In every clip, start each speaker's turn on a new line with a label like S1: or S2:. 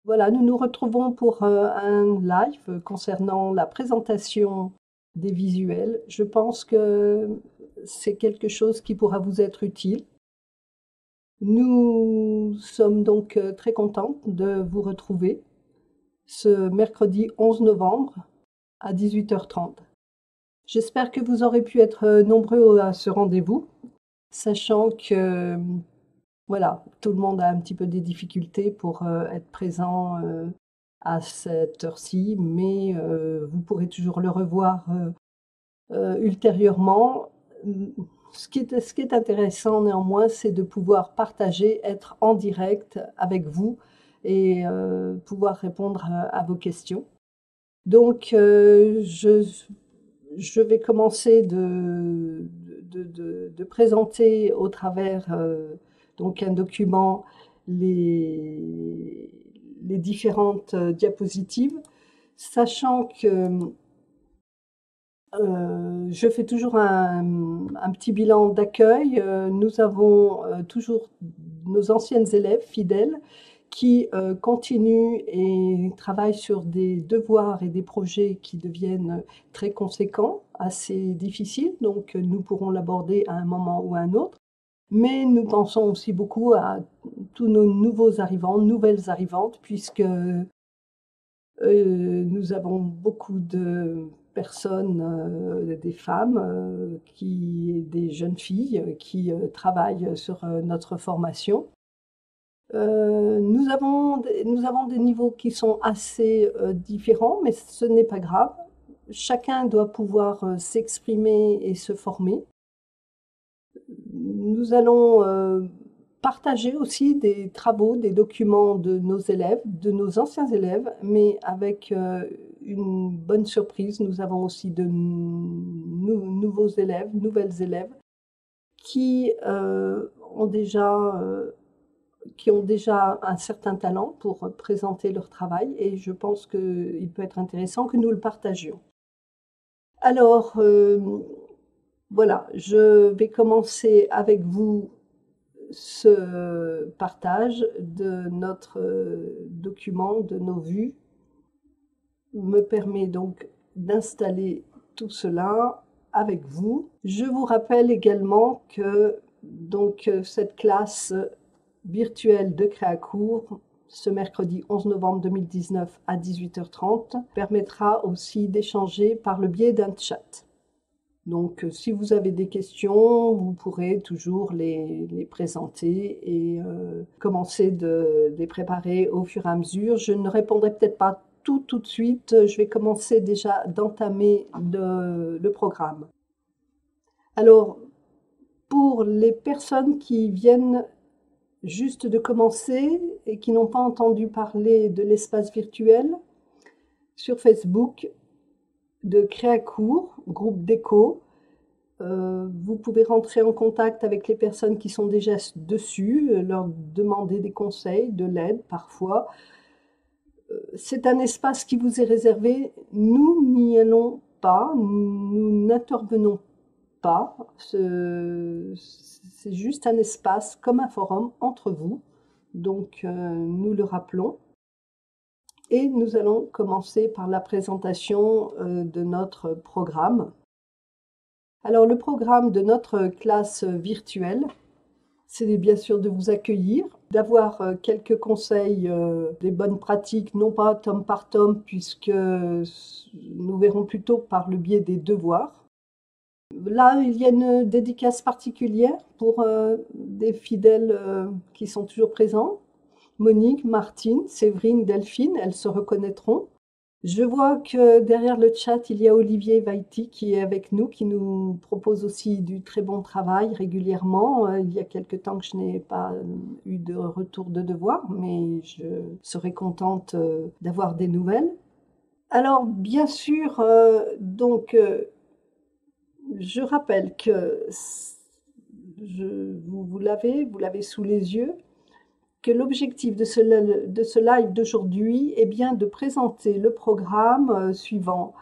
S1: Voilà, nous nous retrouvons pour un live concernant la présentation des visuels. Je pense que c'est quelque chose qui pourra vous être utile. Nous sommes donc très contents de vous retrouver ce mercredi 11 novembre à 18h30. J'espère que vous aurez pu être nombreux à ce rendez-vous, sachant que voilà, tout le monde a un petit peu des difficultés pour être présent à cette heure-ci, mais vous pourrez toujours le revoir ultérieurement. Ce qui est intéressant néanmoins, c'est de pouvoir partager, être en direct avec vous et pouvoir répondre à vos questions. Donc, je vais commencer de présenter au travers donc un document les, les différentes diapositives, sachant que je fais toujours un petit bilan d'accueil. Nous avons toujours nos anciennes élèves fidèles qui continuent et travaillent sur des devoirs et des projets qui deviennent très conséquents, assez difficiles, donc nous pourrons l'aborder à un moment ou à un autre. Mais nous pensons aussi beaucoup à tous nos nouveaux arrivants, nouvelles arrivantes, puisque nous avons beaucoup de personnes, des femmes, des jeunes filles qui travaillent sur notre formation. Nous avons des niveaux qui sont assez différents, mais ce n'est pas grave. Chacun doit pouvoir s'exprimer et se former. Nous allons partager aussi des travaux, des documents de nos élèves, de nos anciens élèves, mais avec une bonne surprise. Nous avons aussi de nouveaux élèves, nouvelles élèves qui ont déjà un certain talent pour présenter leur travail et je pense qu'il peut être intéressant que nous le partagions. Alors, voilà, je vais commencer avec vous ce partage de notre document, de nos vues, me permet donc d'installer tout cela avec vous. Je vous rappelle également que donc cette classe virtuelle de Créacourt ce mercredi 11 novembre 2019 à 18h30 permettra aussi d'échanger par le biais d'un chat. Donc, si vous avez des questions, vous pourrez toujours les présenter et commencer de les préparer au fur et à mesure. Je ne répondrai peut-être pas tout de suite. Je vais commencer déjà d'entamer le programme. Alors, pour les personnes qui viennent juste de commencer et qui n'ont pas entendu parler de l'espace virtuel, sur Facebook de Créacourt, groupe d'écho, vous pouvez rentrer en contact avec les personnes qui sont déjà dessus, leur demander des conseils, de l'aide parfois. C'est un espace qui vous est réservé. Nous n'y allons pas, nous n'intervenons pas. C'est juste un espace comme un forum entre vous. Donc nous le rappelons. Et nous allons commencer par la présentation de notre programme. Alors le programme de notre classe virtuelle, c'est bien sûr de vous accueillir, d'avoir quelques conseils, des bonnes pratiques, non pas tome par tome, puisque nous verrons plutôt par le biais des devoirs. Là, il y a une dédicace particulière pour des fidèles qui sont toujours présents. Monique, Martine, Séverine, Delphine, elles se reconnaîtront. Je vois que derrière le chat, il y a Olivier Vaiti qui est avec nous, qui nous propose aussi du très bon travail régulièrement. Il y a quelque temps que je n'ai pas eu de retour de devoir, mais je serai contente d'avoir des nouvelles. Alors, bien sûr, je rappelle que vous l'avez sous les yeux, que l'objectif de ce live d'aujourd'hui est bien de présenter le programme suivant.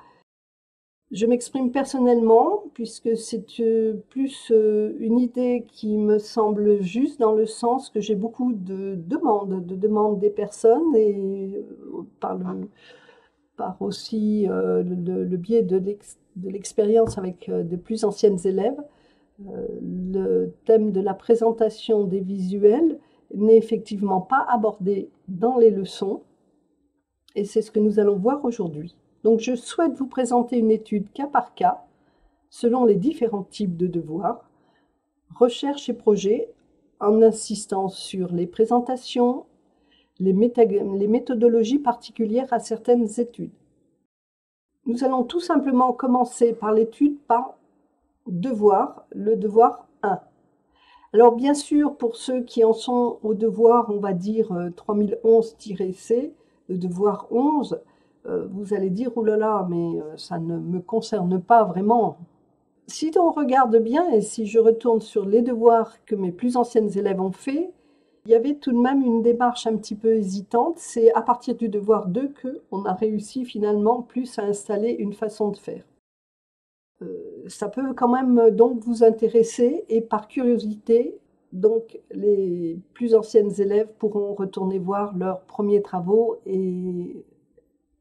S1: Je m'exprime personnellement, puisque c'est plus une idée qui me semble juste dans le sens que j'ai beaucoup de demandes des personnes et par aussi le biais de l'expérience avec de plus anciennes élèves, le thème de la présentation des visuels n'est effectivement pas abordé dans les leçons, et c'est ce que nous allons voir aujourd'hui. Donc je souhaite vous présenter une étude cas par cas, selon les différents types de devoirs, recherche et projet, en insistant sur les présentations, les méthodologies particulières à certaines études. Nous allons tout simplement commencer par l'étude par devoir, le devoir 1. Alors bien sûr, pour ceux qui en sont au devoir, on va dire 3011-C, le devoir 11, vous allez dire, oh là là, mais ça ne me concerne pas vraiment. Si on regarde bien, et si je retourne sur les devoirs que mes plus anciennes élèves ont fait, il y avait tout de même une démarche un petit peu hésitante. C'est à partir du devoir 2 qu'on a réussi finalement plus à installer une façon de faire. Ça peut quand même donc vous intéresser, et par curiosité, donc les plus anciennes élèves pourront retourner voir leurs premiers travaux et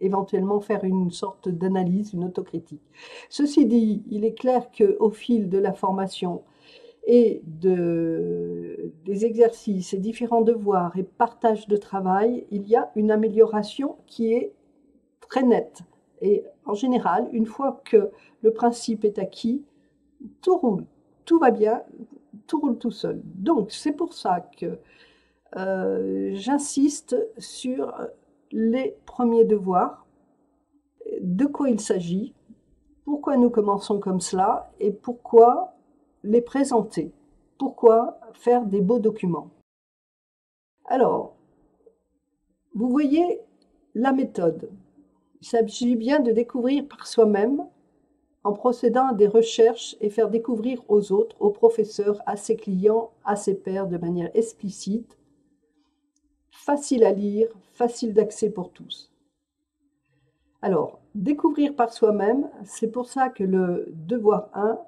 S1: éventuellement faire une sorte d'analyse, une autocritique. Ceci dit, il est clair qu'au fil de la formation et des exercices et différents devoirs et partage de travail, il y a une amélioration qui est très nette. Et en général, une fois que le principe est acquis, tout roule, tout va bien, tout roule tout seul. Donc c'est pour ça que j'insiste sur les premiers devoirs, de quoi il s'agit, pourquoi nous commençons comme cela et pourquoi les présenter, pourquoi faire des beaux documents. Alors, vous voyez la méthode. Il s'agit bien de découvrir par soi-même en procédant à des recherches et faire découvrir aux autres, aux professeurs, à ses clients, à ses pairs de manière explicite, facile à lire, facile d'accès pour tous. Alors, découvrir par soi-même, c'est pour ça que le devoir 1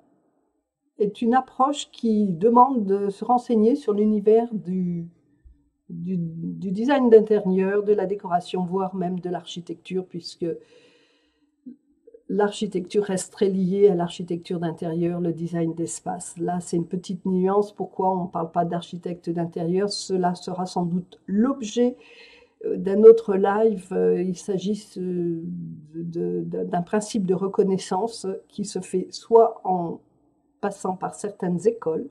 S1: est une approche qui demande de se renseigner sur l'univers du design d'intérieur, de la décoration, voire même de l'architecture, puisque l'architecture reste très liée à l'architecture d'intérieur, le design d'espace. Là, c'est une petite nuance. Pourquoi on ne parle pas d'architecte d'intérieur? Cela sera sans doute l'objet d'un autre live. Il s'agit d'un principe de reconnaissance qui se fait soit en passant par certaines écoles,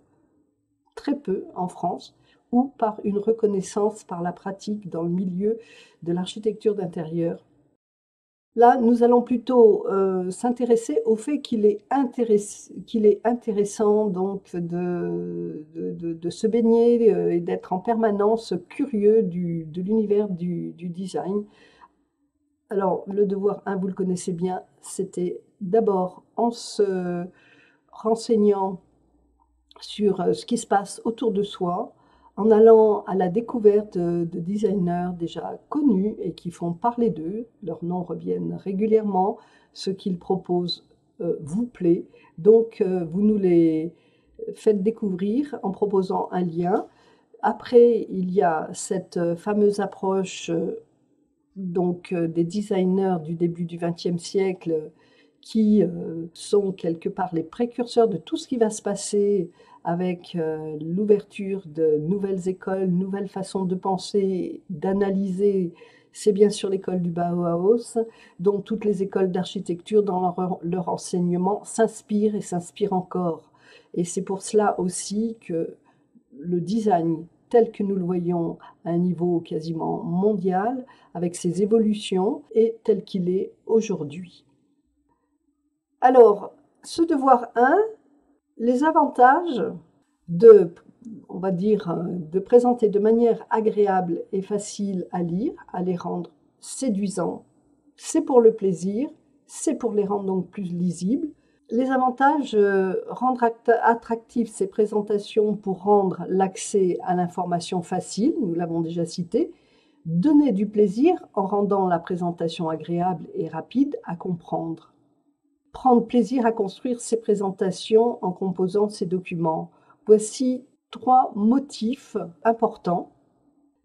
S1: très peu en France, ou par une reconnaissance par la pratique dans le milieu de l'architecture d'intérieur. Là, nous allons plutôt s'intéresser au fait qu'il est intéressant donc de se baigner et d'être en permanence curieux de l'univers du design. Alors, le devoir 1, vous le connaissez bien, c'était d'abord en se renseignant sur ce qui se passe autour de soi, en allant à la découverte de designers déjà connus et qui font parler d'eux. Leurs noms reviennent régulièrement, ce qu'ils proposent vous plaît, donc vous nous les faites découvrir en proposant un lien. Après, il y a cette fameuse approche des designers du début du XXe siècle qui sont quelque part les précurseurs de tout ce qui va se passer avec l'ouverture de nouvelles écoles, nouvelles façons de penser, d'analyser. C'est bien sûr l'école du Bauhaus, dont toutes les écoles d'architecture dans leur enseignement s'inspirent et s'inspirent encore. Et c'est pour cela aussi que le design tel que nous le voyons à un niveau quasiment mondial, avec ses évolutions, est tel qu'il est aujourd'hui. Alors, ce devoir 1, les avantages on va dire, de présenter de manière agréable et facile à lire, à les rendre séduisants, c'est pour le plaisir, c'est pour les rendre donc plus lisibles. Les avantages, rendre attractives ces présentations pour rendre l'accès à l'information facile, nous l'avons déjà cité, donner du plaisir en rendant la présentation agréable et rapide à comprendre. prendre plaisir à construire ces présentations en composant ces documents. Voici 3 motifs importants.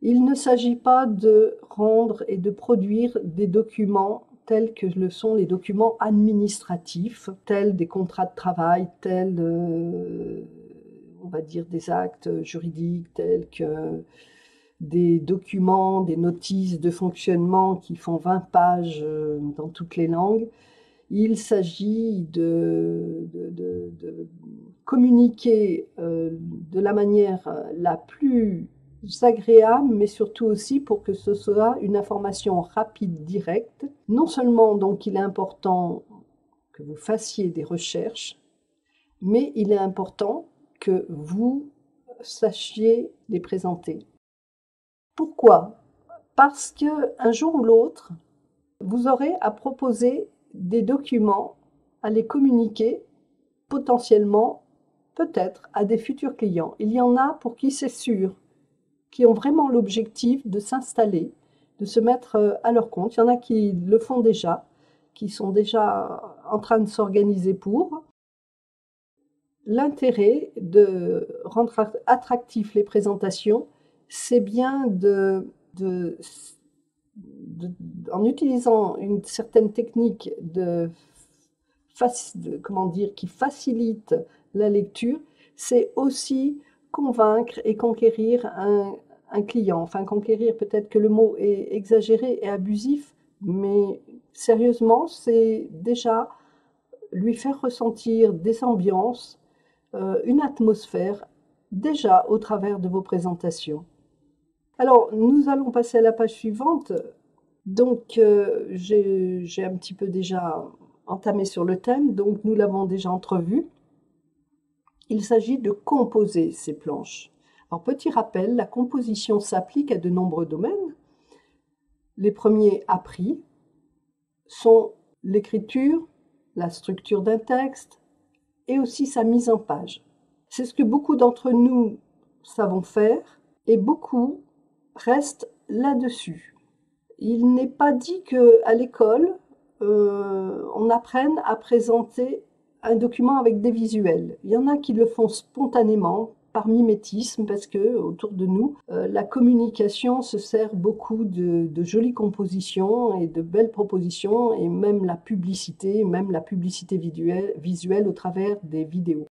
S1: Il ne s'agit pas de rendre et de produire des documents tels que le sont les documents administratifs, tels des contrats de travail, tels, on va dire, des actes juridiques, tels que des documents, des notices de fonctionnement qui font 20 pages dans toutes les langues. Il s'agit de communiquer de la manière la plus agréable, mais surtout aussi pour que ce soit une information rapide, directe. Non seulement donc il est important que vous fassiez des recherches, mais il est important que vous sachiez les présenter. Pourquoi? Parce qu'un jour ou l'autre, vous aurez à proposer des documents, à les communiquer potentiellement, peut-être, à des futurs clients. Il y en a pour qui c'est sûr, qui ont vraiment l'objectif de s'installer, de se mettre à leur compte. Il y en a qui le font déjà, qui sont déjà en train de s'organiser pour. L'intérêt de rendre attractifs les présentations, c'est bien en utilisant une certaine technique comment dire, qui facilite la lecture, c'est aussi convaincre et conquérir un client. Enfin, conquérir, peut-être que le mot est exagéré et abusif, mais sérieusement, c'est déjà lui faire ressentir des ambiances, une atmosphère, déjà au travers de vos présentations. Alors, nous allons passer à la page suivante. Donc, j'ai un petit peu déjà entamé sur le thème, donc nous l'avons déjà entrevu. Il s'agit de composer ces planches. Alors, petit rappel, la composition s'applique à de nombreux domaines. Les premiers appris sont l'écriture, la structure d'un texte et aussi sa mise en page. C'est ce que beaucoup d'entre nous savons faire et beaucoup restent là-dessus. Il n'est pas dit qu'à l'école, on apprenne à présenter un document avec des visuels. Il y en a qui le font spontanément, par mimétisme, parce que autour de nous, la communication se sert beaucoup de jolies compositions et de belles propositions, et même la publicité visuelle au travers des vidéos.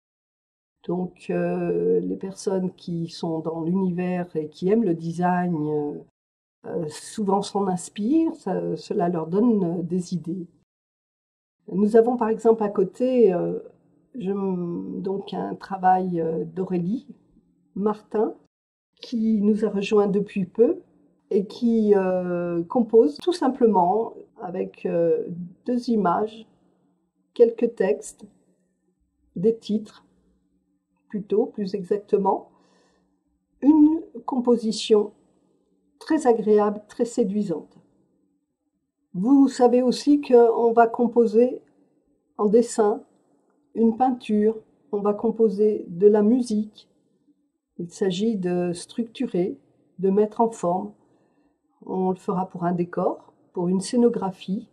S1: Donc, les personnes qui sont dans l'univers et qui aiment le design, souvent s'en inspirent, cela leur donne des idées. Nous avons par exemple à côté donc un travail d'Aurélie Martin qui nous a rejoint depuis peu et qui compose tout simplement avec 2 images, quelques textes, des titres plutôt, plus exactement, une composition très agréable, très séduisante. Vous savez aussi qu'on va composer en dessin, une peinture, on va composer de la musique. Il s'agit de structurer, de mettre en forme. On le fera pour un décor, pour une scénographie,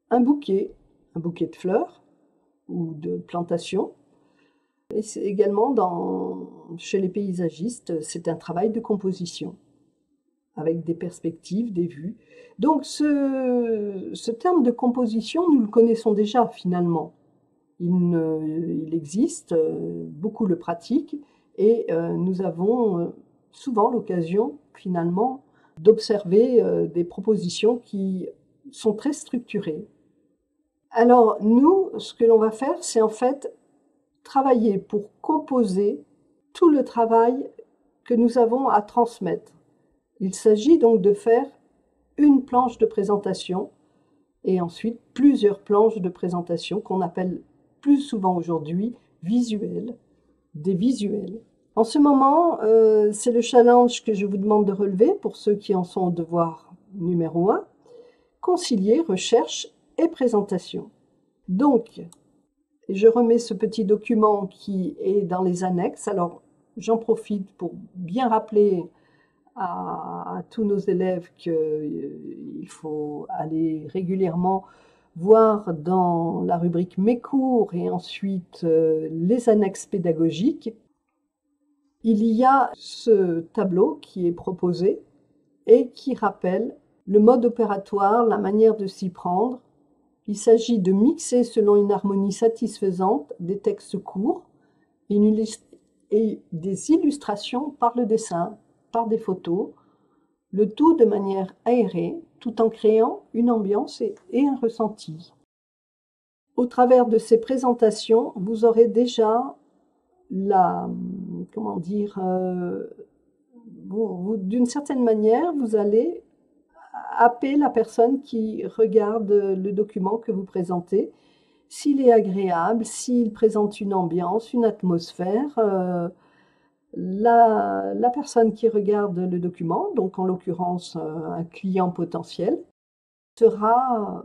S1: un bouquet de fleurs ou de plantations. Et c'est également chez les paysagistes, c'est un travail de composition, avec des perspectives, des vues. Donc ce terme de composition, nous le connaissons déjà finalement. Il existe, beaucoup le pratiquent, et nous avons souvent l'occasion finalement d'observer des propositions qui sont très structurées. Alors nous, ce que l'on va faire, c'est en fait travailler pour composer tout le travail que nous avons à transmettre. Il s'agit donc de faire une planche de présentation et ensuite plusieurs planches de présentation qu'on appelle plus souvent aujourd'hui visuels, des visuels. En ce moment, c'est le challenge que je vous demande de relever pour ceux qui en sont au devoir numéro 1, concilier recherche et présentation. Donc, je remets ce petit document qui est dans les annexes. Alors, j'en profite pour bien rappeler à tous nos élèves qu'il faut aller régulièrement voir dans la rubrique Mes cours et ensuite les annexes pédagogiques, il y a ce tableau qui est proposé et qui rappelle le mode opératoire, la manière de s'y prendre. Il s'agit de mixer selon une harmonie satisfaisante des textes courts et des illustrations par le dessin, par des photos, le tout de manière aérée, tout en créant une ambiance et un ressenti. Au travers de ces présentations, vous aurez déjà d'une certaine manière, vous allez happer la personne qui regarde le document que vous présentez, s'il est agréable, s'il présente une ambiance, une atmosphère. La personne qui regarde le document, donc en l'occurrence un client potentiel, sera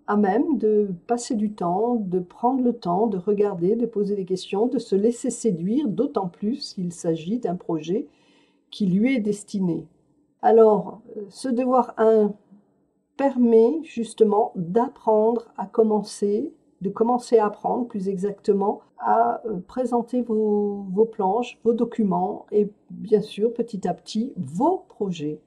S1: à même de passer du temps, de prendre le temps, de regarder, de poser des questions, de se laisser séduire, d'autant plus s'il s'agit d'un projet qui lui est destiné. Alors, ce devoir 1 permet justement d'apprendre à commencer, de commencer à apprendre plus exactement à présenter vos planches, vos documents et bien sûr petit à petit vos projets.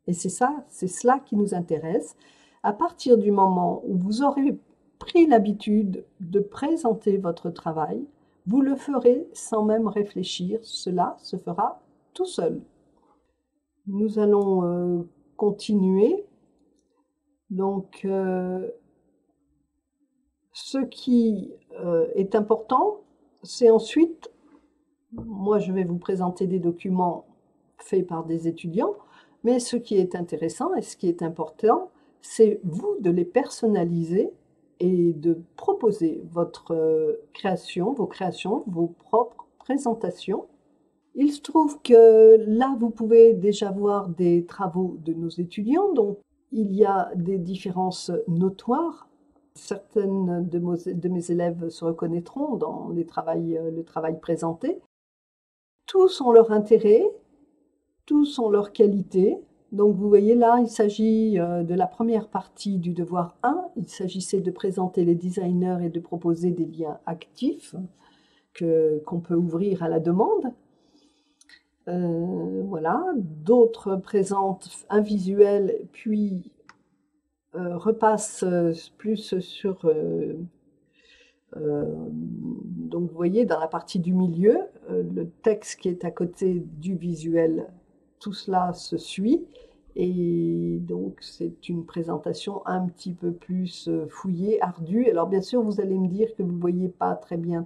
S1: Et c'est cela qui nous intéresse. À partir du moment où vous aurez pris l'habitude de présenter votre travail, vous le ferez sans même réfléchir, cela se fera tout seul. Nous allons continuer. Donc, ce qui est important, c'est ensuite, moi je vais vous présenter des documents faits par des étudiants, mais ce qui est intéressant et ce qui est important, c'est vous de les personnaliser et de proposer votre création, vos propres présentations. Il se trouve que là, vous pouvez déjà voir des travaux de nos étudiants, donc il y a des différences notoires. Certaines de mes élèves se reconnaîtront dans le travail présenté. Tous ont leur intérêt, tous ont leur qualité. Donc vous voyez là, il s'agit de la première partie du devoir 1. Il s'agissait de présenter les designers et de proposer des liens actifs qu'on peut ouvrir à la demande. Voilà, d'autres présentent un visuel, puis repassent plus sur... donc vous voyez, dans la partie du milieu, le texte qui est à côté du visuel, tout cela se suit. Et donc c'est une présentation un petit peu plus fouillée, ardue. Alors bien sûr, vous allez me dire que vous ne voyez pas très bien.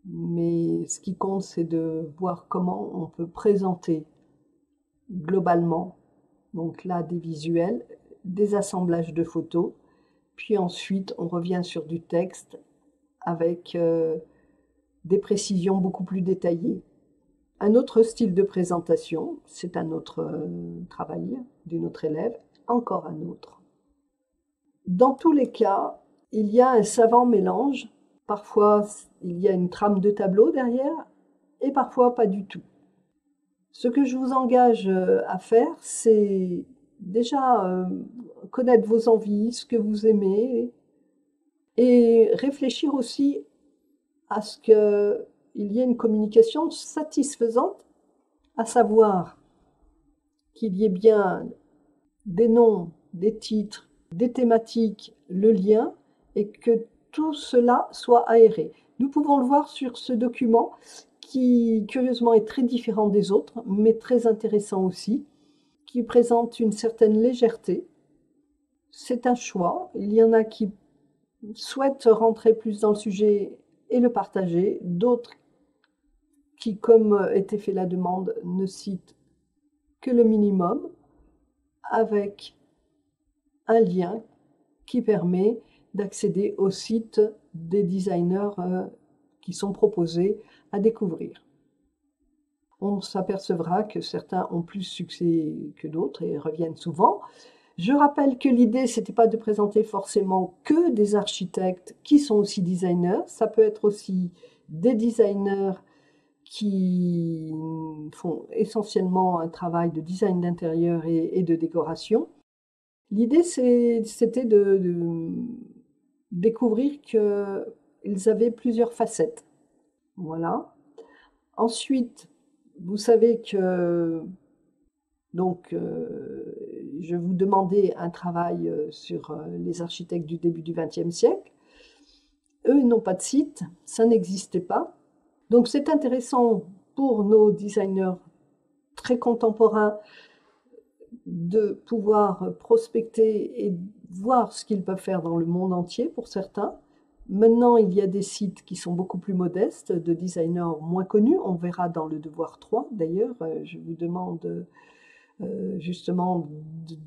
S1: Mais ce qui compte, c'est de voir comment on peut présenter globalement, donc là, des visuels, des assemblages de photos, puis ensuite, on revient sur du texte avec des précisions beaucoup plus détaillées. Un autre style de présentation, c'est un autre travail d'une autre élève, encore un autre. Dans tous les cas, il y a un savant mélange. Parfois, il y a une trame de tableau derrière et parfois pas du tout. Ce que je vous engage à faire, c'est déjà connaître vos envies, ce que vous aimez et réfléchir aussi à ce qu'il y ait une communication satisfaisante, à savoir qu'il y ait bien des noms, des titres, des thématiques, le lien et que tout cela soit aéré. Nous pouvons le voir sur ce document qui, curieusement, est très différent des autres, mais très intéressant aussi, qui présente une certaine légèreté. C'est un choix. Il y en a qui souhaitent rentrer plus dans le sujet et le partager, d'autres qui, comme était fait la demande, ne citent que le minimum, avec un lien qui permet d'accéder au site des designers qui sont proposés à découvrir. On s'apercevra que certains ont plus succès que d'autres et reviennent souvent. Je rappelle que l'idée, c'était pas de présenter forcément que des architectes qui sont aussi designers. Ça peut être aussi des designers qui font essentiellement un travail de design d'intérieur et de décoration. L'idée, c'était de découvrir qu'ils avaient plusieurs facettes. Voilà. Ensuite, vous savez que donc je vous demandais un travail sur les architectes du début du XXe siècle. Eux, ils n'ont pas de site, ça n'existait pas. Donc c'est intéressant pour nos designers très contemporains de pouvoir prospecter et voir ce qu'ils peuvent faire dans le monde entier pour certains. Maintenant, il y a des sites qui sont beaucoup plus modestes, de designers moins connus. On verra dans le devoir 3, d'ailleurs. Je vous demande justement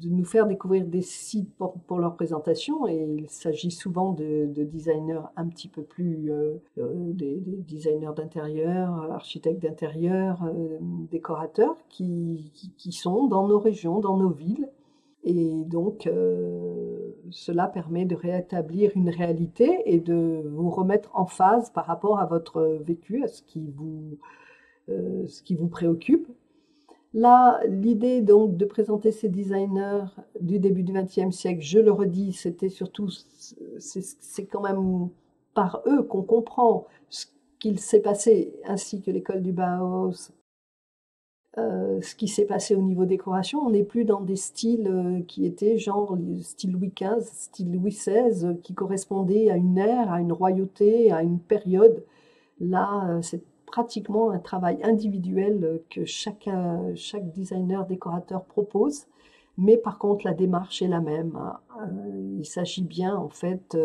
S1: de nous faire découvrir des sites pour leur présentation. Et il s'agit souvent de designers un petit peu plus, des designers d'intérieur, architectes d'intérieur, décorateurs qui sont dans nos régions, dans nos villes. Et donc, cela permet de rétablir une réalité et de vous remettre en phase par rapport à votre vécu, à ce qui vous préoccupe. Là, l'idée donc de présenter ces designers du début du XXe siècle, je le redis, c'était surtout, c'est quand même par eux qu'on comprend ce qu'il s'est passé, ainsi que l'école du Bauhaus, ce qui s'est passé au niveau décoration. On n'est plus dans des styles qui étaient genre style Louis XV, style Louis XVI, qui correspondaient à une ère, à une royauté, à une période. Là, c'est pratiquement un travail individuel que chaque designer, décorateur propose. Mais par contre, la démarche est la même. Il s'agit bien, en fait,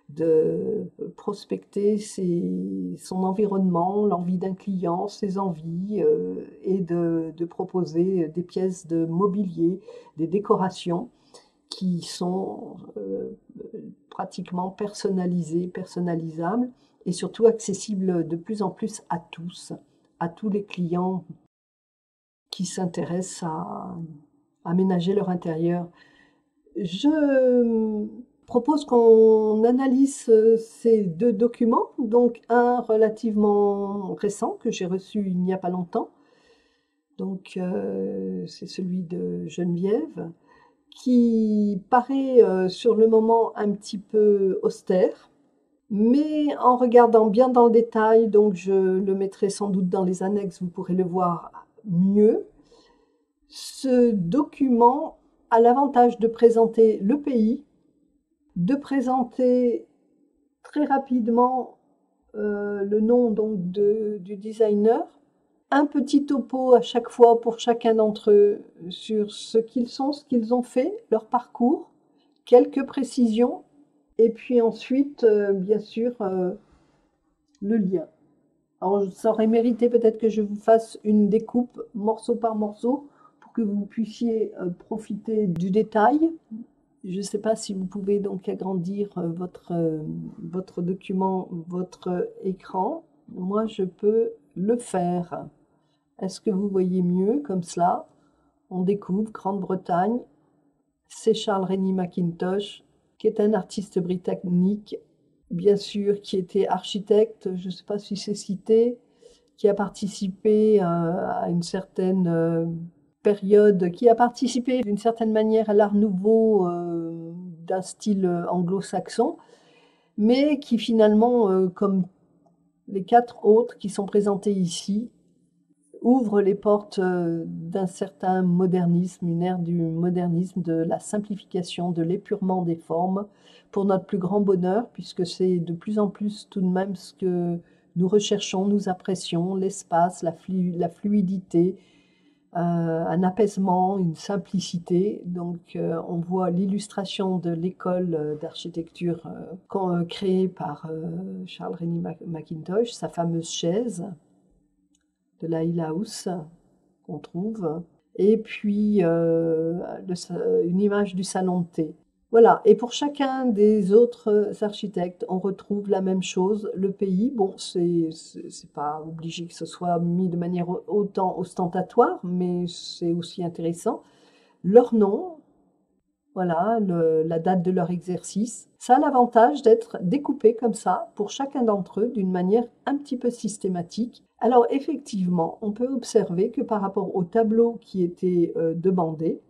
S1: de prospecter son environnement, l'envie d'un client, ses envies, et de proposer des pièces de mobilier, des décorations qui sont pratiquement personnalisées, personnalisables et surtout accessibles de plus en plus à tous les clients qui s'intéressent à aménager leur intérieur. Je propose qu'on analyse ces deux documents, donc un relativement récent que j'ai reçu il n'y a pas longtemps, donc c'est celui de Geneviève, qui paraît sur le moment un petit peu austère, mais en regardant bien dans le détail, donc je le mettrai sans doute dans les annexes, vous pourrez le voir mieux. Ce document a l'avantage de présenter le pays, de présenter très rapidement le nom donc du designer, un petit topo à chaque fois pour chacun d'entre eux sur ce qu'ils sont, ce qu'ils ont fait, leur parcours, quelques précisions, et puis ensuite, bien sûr, le lien. Alors, ça aurait mérité peut-être que je vous fasse une découpe morceau par morceau pour que vous puissiez profiter du détail. Je ne sais pas si vous pouvez donc agrandir votre document, votre écran. Moi, je peux le faire. Est-ce que vous voyez mieux comme cela? On découvre Grande-Bretagne. C'est Charles Rennie Mackintosh, qui est un artiste britannique, bien sûr, qui était architecte, je ne sais pas si c'est cité, qui a participé à une certaine période, qui a participé d'une certaine manière à l'art nouveau d'un style anglo-saxon, mais qui finalement, comme les 4 autres qui sont présentés ici, ouvre les portes d'un certain modernisme, une ère du modernisme, de la simplification, de l'épurement des formes, pour notre plus grand bonheur, puisque c'est de plus en plus tout de même ce que nous recherchons, nous apprécions, l'espace, la fluidité, un apaisement, une simplicité. Donc on voit l'illustration de l'école d'architecture créée par Charles Rennie Mackintosh, sa fameuse chaise de la Hill House qu'on trouve, et puis une image du salon de thé. Voilà, et pour chacun des autres architectes, on retrouve la même chose, le pays. Bon, c'est pas obligé que ce soit mis de manière autant ostentatoire, mais c'est aussi intéressant. Leur nom, voilà, la date de leur exercice. Ça a l'avantage d'être découpé comme ça pour chacun d'entre eux d'une manière un petit peu systématique. Alors effectivement, on peut observer que par rapport au tableau qui était demandé,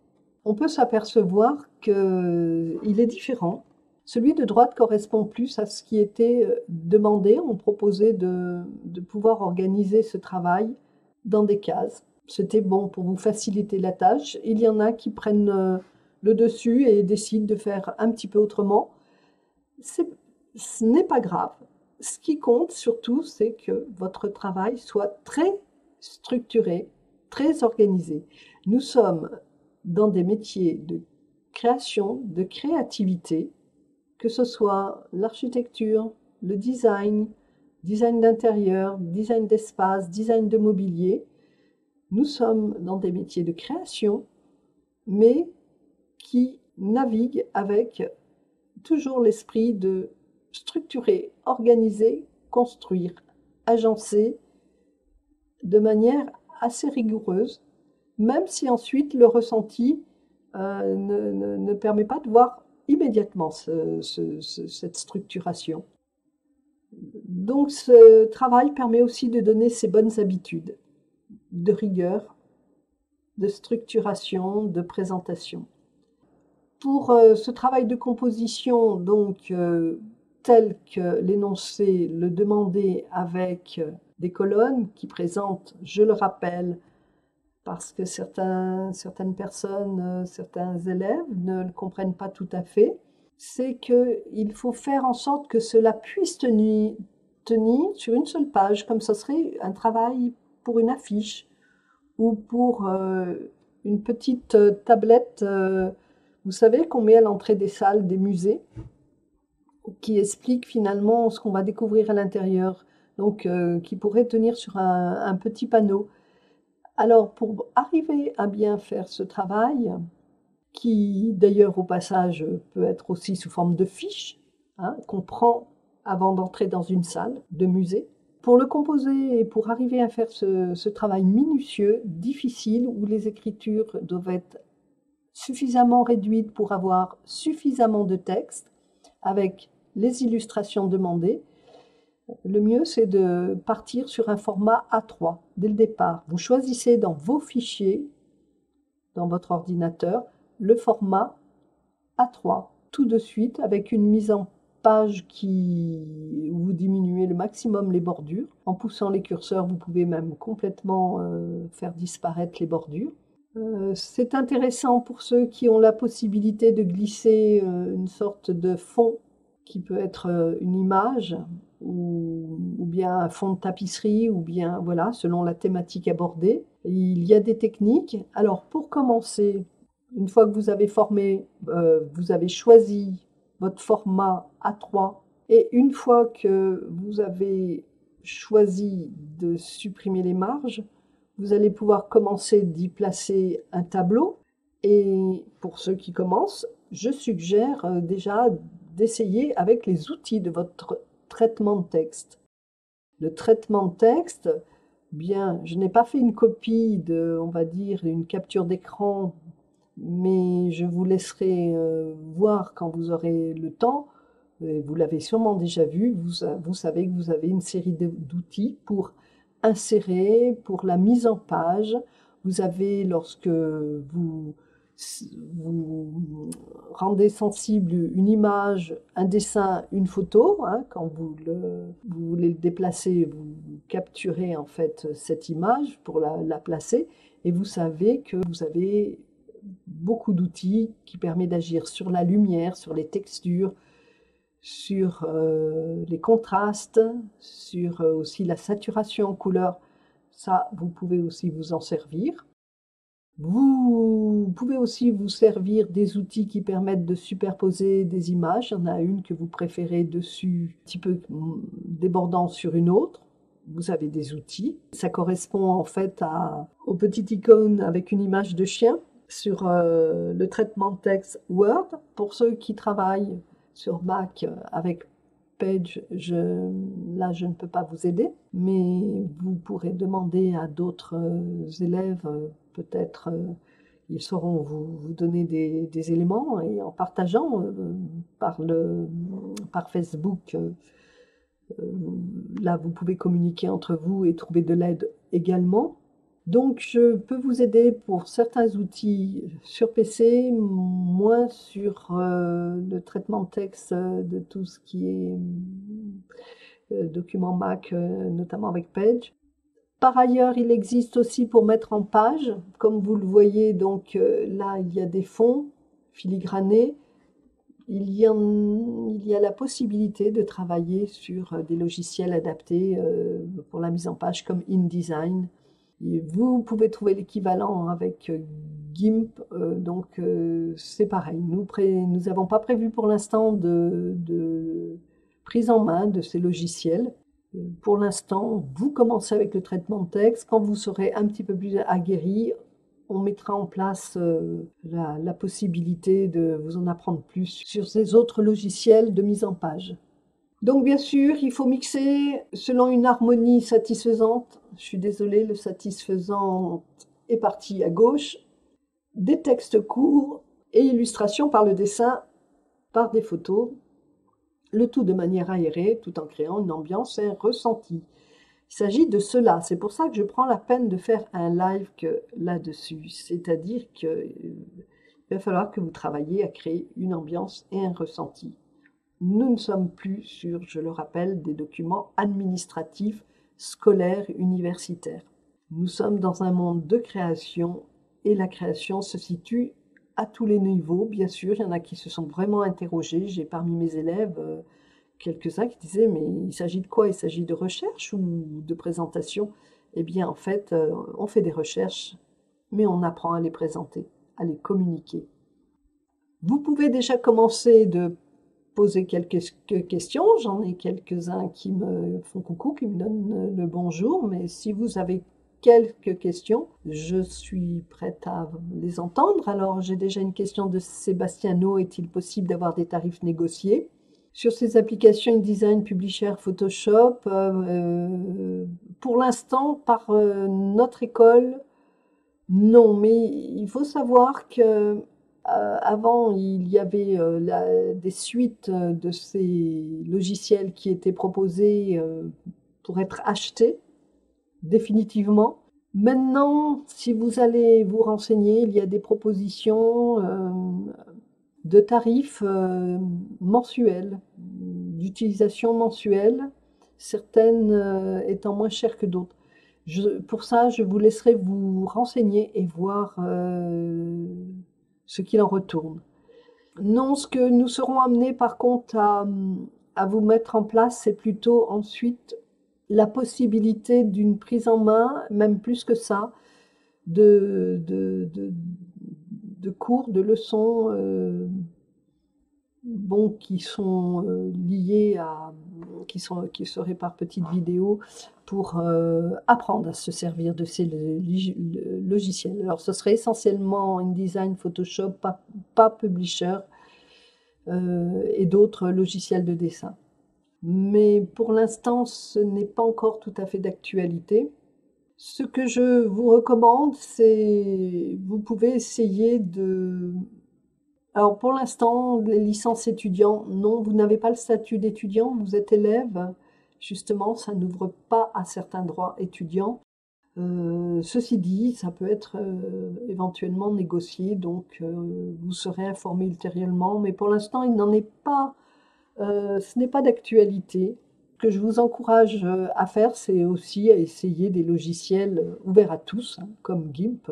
S1: on peut s'apercevoir qu'il est différent. Celui de droite correspond plus à ce qui était demandé. On proposait de pouvoir organiser ce travail dans des cases. C'était bon pour vous faciliter la tâche. Il y en a qui prennent le dessus et décident de faire un petit peu autrement. Ce n'est pas grave. Ce qui compte surtout, c'est que votre travail soit très structuré, très organisé. Nous sommes dans des métiers de création, de créativité, que ce soit l'architecture, le design, design d'intérieur, design d'espace, design de mobilier. Nous sommes dans des métiers de création, mais qui naviguent avec toujours l'esprit de structurer, organiser, construire, agencer de manière assez rigoureuse, même si ensuite le ressenti ne permet pas de voir immédiatement cette structuration. Donc ce travail permet aussi de donner ces bonnes habitudes de rigueur, de structuration, de présentation. Pour ce travail de composition, donc tel que l'énoncé le demandait, avec des colonnes qui présentent, je le rappelle, parce que certaines personnes, certains élèves ne le comprennent pas tout à fait, c'est qu'il faut faire en sorte que cela puisse tenir sur une seule page, comme ce serait un travail pour une affiche ou pour une petite tablette, vous savez, qu'on met à l'entrée des salles, des musées, qui explique finalement ce qu'on va découvrir à l'intérieur, donc qui pourrait tenir sur un petit panneau. Alors, pour arriver à bien faire ce travail, qui d'ailleurs au passage peut être aussi sous forme de fiche, qu'on prend avant d'entrer dans une salle de musée, pour le composer et pour arriver à faire ce travail minutieux, difficile, où les écritures doivent être suffisamment réduites pour avoir suffisamment de texte, avec les illustrations demandées, le mieux, c'est de partir sur un format A3 dès le départ. Vous choisissez dans vos fichiers, dans votre ordinateur, le format A3 tout de suite, avec une mise en page où vous diminuez le maximum les bordures. En poussant les curseurs, vous pouvez même complètement faire disparaître les bordures. C'est intéressant pour ceux qui ont la possibilité de glisser une sorte de fond qui peut être une image ou bien un fond de tapisserie, ou bien, voilà, selon la thématique abordée. Il y a des techniques. Alors, pour commencer, une fois que vous avez vous avez choisi votre format A3, et une fois que vous avez choisi de supprimer les marges, vous allez pouvoir commencer d'y placer un tableau. Et pour ceux qui commencent, je suggère déjà d'essayer avec les outils de votre traitement de texte. Le traitement de texte, bien, je n'ai pas fait une copie on va dire, une capture d'écran, mais je vous laisserai voir quand vous aurez le temps. Vous l'avez sûrement déjà vu, vous savez que vous avez une série d'outils pour insérer, pour la mise en page. Vous avez, lorsque vous rendez sensible une image, un dessin, une photo, quand vous voulez le déplacer, vous capturez en fait cette image pour la placer, et vous savez que vous avez beaucoup d'outils qui permettent d'agir sur la lumière, sur les textures, sur les contrastes, sur aussi la saturation en couleur. Ça, vous pouvez aussi vous en servir. Vous pouvez aussi vous servir des outils qui permettent de superposer des images. Il y en a une que vous préférez dessus, un petit peu débordant sur une autre. Vous avez des outils. Ça correspond en fait aux petites icônes avec une image de chien sur le traitement de texte Word. Pour ceux qui travaillent sur Mac avec Page, là je ne peux pas vous aider, mais vous pourrez demander à d'autres élèves, peut-être ils sauront vous donner des éléments, et en partageant par Facebook, là vous pouvez communiquer entre vous et trouver de l'aide également. Donc, je peux vous aider pour certains outils sur PC, moins sur le traitement de texte de tout ce qui est document Mac, notamment avec Page. Par ailleurs, il existe aussi pour mettre en page, comme vous le voyez, donc là, il y a des fonds filigranés. Il y a la possibilité de travailler sur des logiciels adaptés pour la mise en page comme InDesign. Et vous pouvez trouver l'équivalent avec GIMP, donc c'est pareil. Nous n'avons pas prévu pour l'instant de prise en main de ces logiciels. Pour l'instant, vous commencez avec le traitement de texte. Quand vous serez un petit peu plus aguerri, on mettra en place la possibilité de vous en apprendre plus sur ces autres logiciels de mise en page. Donc bien sûr, il faut mixer selon une harmonie satisfaisante. Je suis désolée, le satisfaisant est parti à gauche. Des textes courts et illustrations par le dessin, par des photos. Le tout de manière aérée, tout en créant une ambiance et un ressenti. Il s'agit de cela. C'est pour ça que je prends la peine de faire un live là-dessus. C'est-à-dire qu'il va falloir que vous travailliez à créer une ambiance et un ressenti. Nous ne sommes plus sur, je le rappelle, des documents administratifs, scolaires, universitaires. Nous sommes dans un monde de création et la création se situe à tous les niveaux. Bien sûr, il y en a qui se sont vraiment interrogés. J'ai parmi mes élèves quelques-uns qui disaient, mais il s'agit de quoi? Il s'agit de recherche ou de présentation? Eh bien, en fait, on fait des recherches, mais on apprend à les présenter, à les communiquer. Vous pouvez déjà commencer de poser quelques questions. J'en ai quelques-uns qui me font coucou, qui me donnent le bonjour, mais si vous avez quelques questions, je suis prête à les entendre. Alors, j'ai déjà une question de Sébastien No. Est-il possible d'avoir des tarifs négociés? Sur ces applications InDesign, Publisher, Photoshop, pour l'instant, par notre école, non. Mais il faut savoir que avant, il y avait des suites de ces logiciels qui étaient proposés pour être achetés définitivement. Maintenant, si vous allez vous renseigner, il y a des propositions de tarifs mensuels, d'utilisation mensuelle, certaines étant moins chères que d'autres. Pour ça, je vous laisserai vous renseigner et voir ce qu'il en retourne. Non, ce que nous serons amenés par contre à vous mettre en place, c'est plutôt ensuite la possibilité d'une prise en main, même plus que ça, de cours, de leçons qui sont liées à, qui seraient par petites vidéos pour apprendre à se servir de ces logiciels. Alors, ce serait essentiellement InDesign, Photoshop, pas Publisher et d'autres logiciels de dessin. Mais pour l'instant, ce n'est pas encore tout à fait d'actualité. Ce que je vous recommande, c'est vous pouvez essayer de... Alors pour l'instant, les licences étudiants, non, vous n'avez pas le statut d'étudiant, vous êtes élève. Justement, ça n'ouvre pas à certains droits étudiants. Ceci dit, ça peut être éventuellement négocié, donc vous serez informé ultérieurement. Mais pour l'instant, il n'en est pas, ce n'est pas d'actualité. Ce que je vous encourage à faire, c'est aussi à essayer des logiciels ouverts à tous, hein, comme GIMP.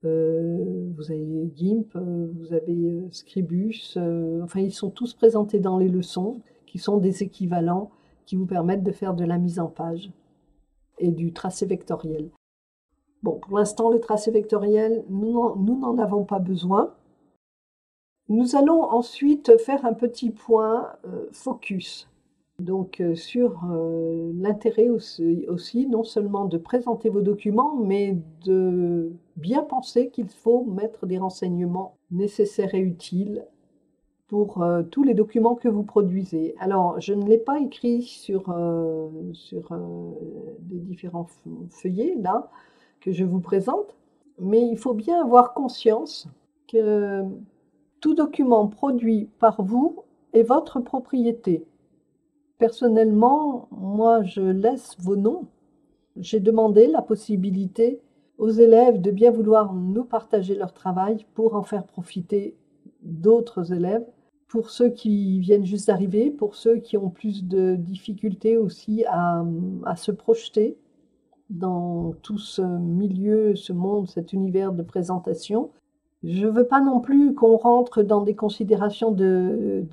S1: Vous avez GIMP, vous avez Scribus, enfin ils sont tous présentés dans les leçons, qui sont des équivalents qui vous permettent de faire de la mise en page et du tracé vectoriel. Bon, pour l'instant, le tracé vectoriel, nous n'en avons pas besoin. Nous allons ensuite faire un petit point focus. Donc sur l'intérêt aussi, non seulement de présenter vos documents, mais de bien penser qu'il faut mettre des renseignements nécessaires et utiles pour tous les documents que vous produisez. Alors, je ne l'ai pas écrit sur les différents feuillets, là, que je vous présente, mais il faut bien avoir conscience que tout document produit par vous est votre propriété. Personnellement, moi, je laisse vos noms j'ai demandé la possibilité aux élèves de bien vouloir nous partager leur travail pour en faire profiter d'autres élèves, pour ceux qui viennent juste d'arriver, pour ceux qui ont plus de difficultés aussi à se projeter dans tout ce milieu, ce monde, cet univers de présentation. Je ne veux pas non plus qu'on rentre dans des considérations de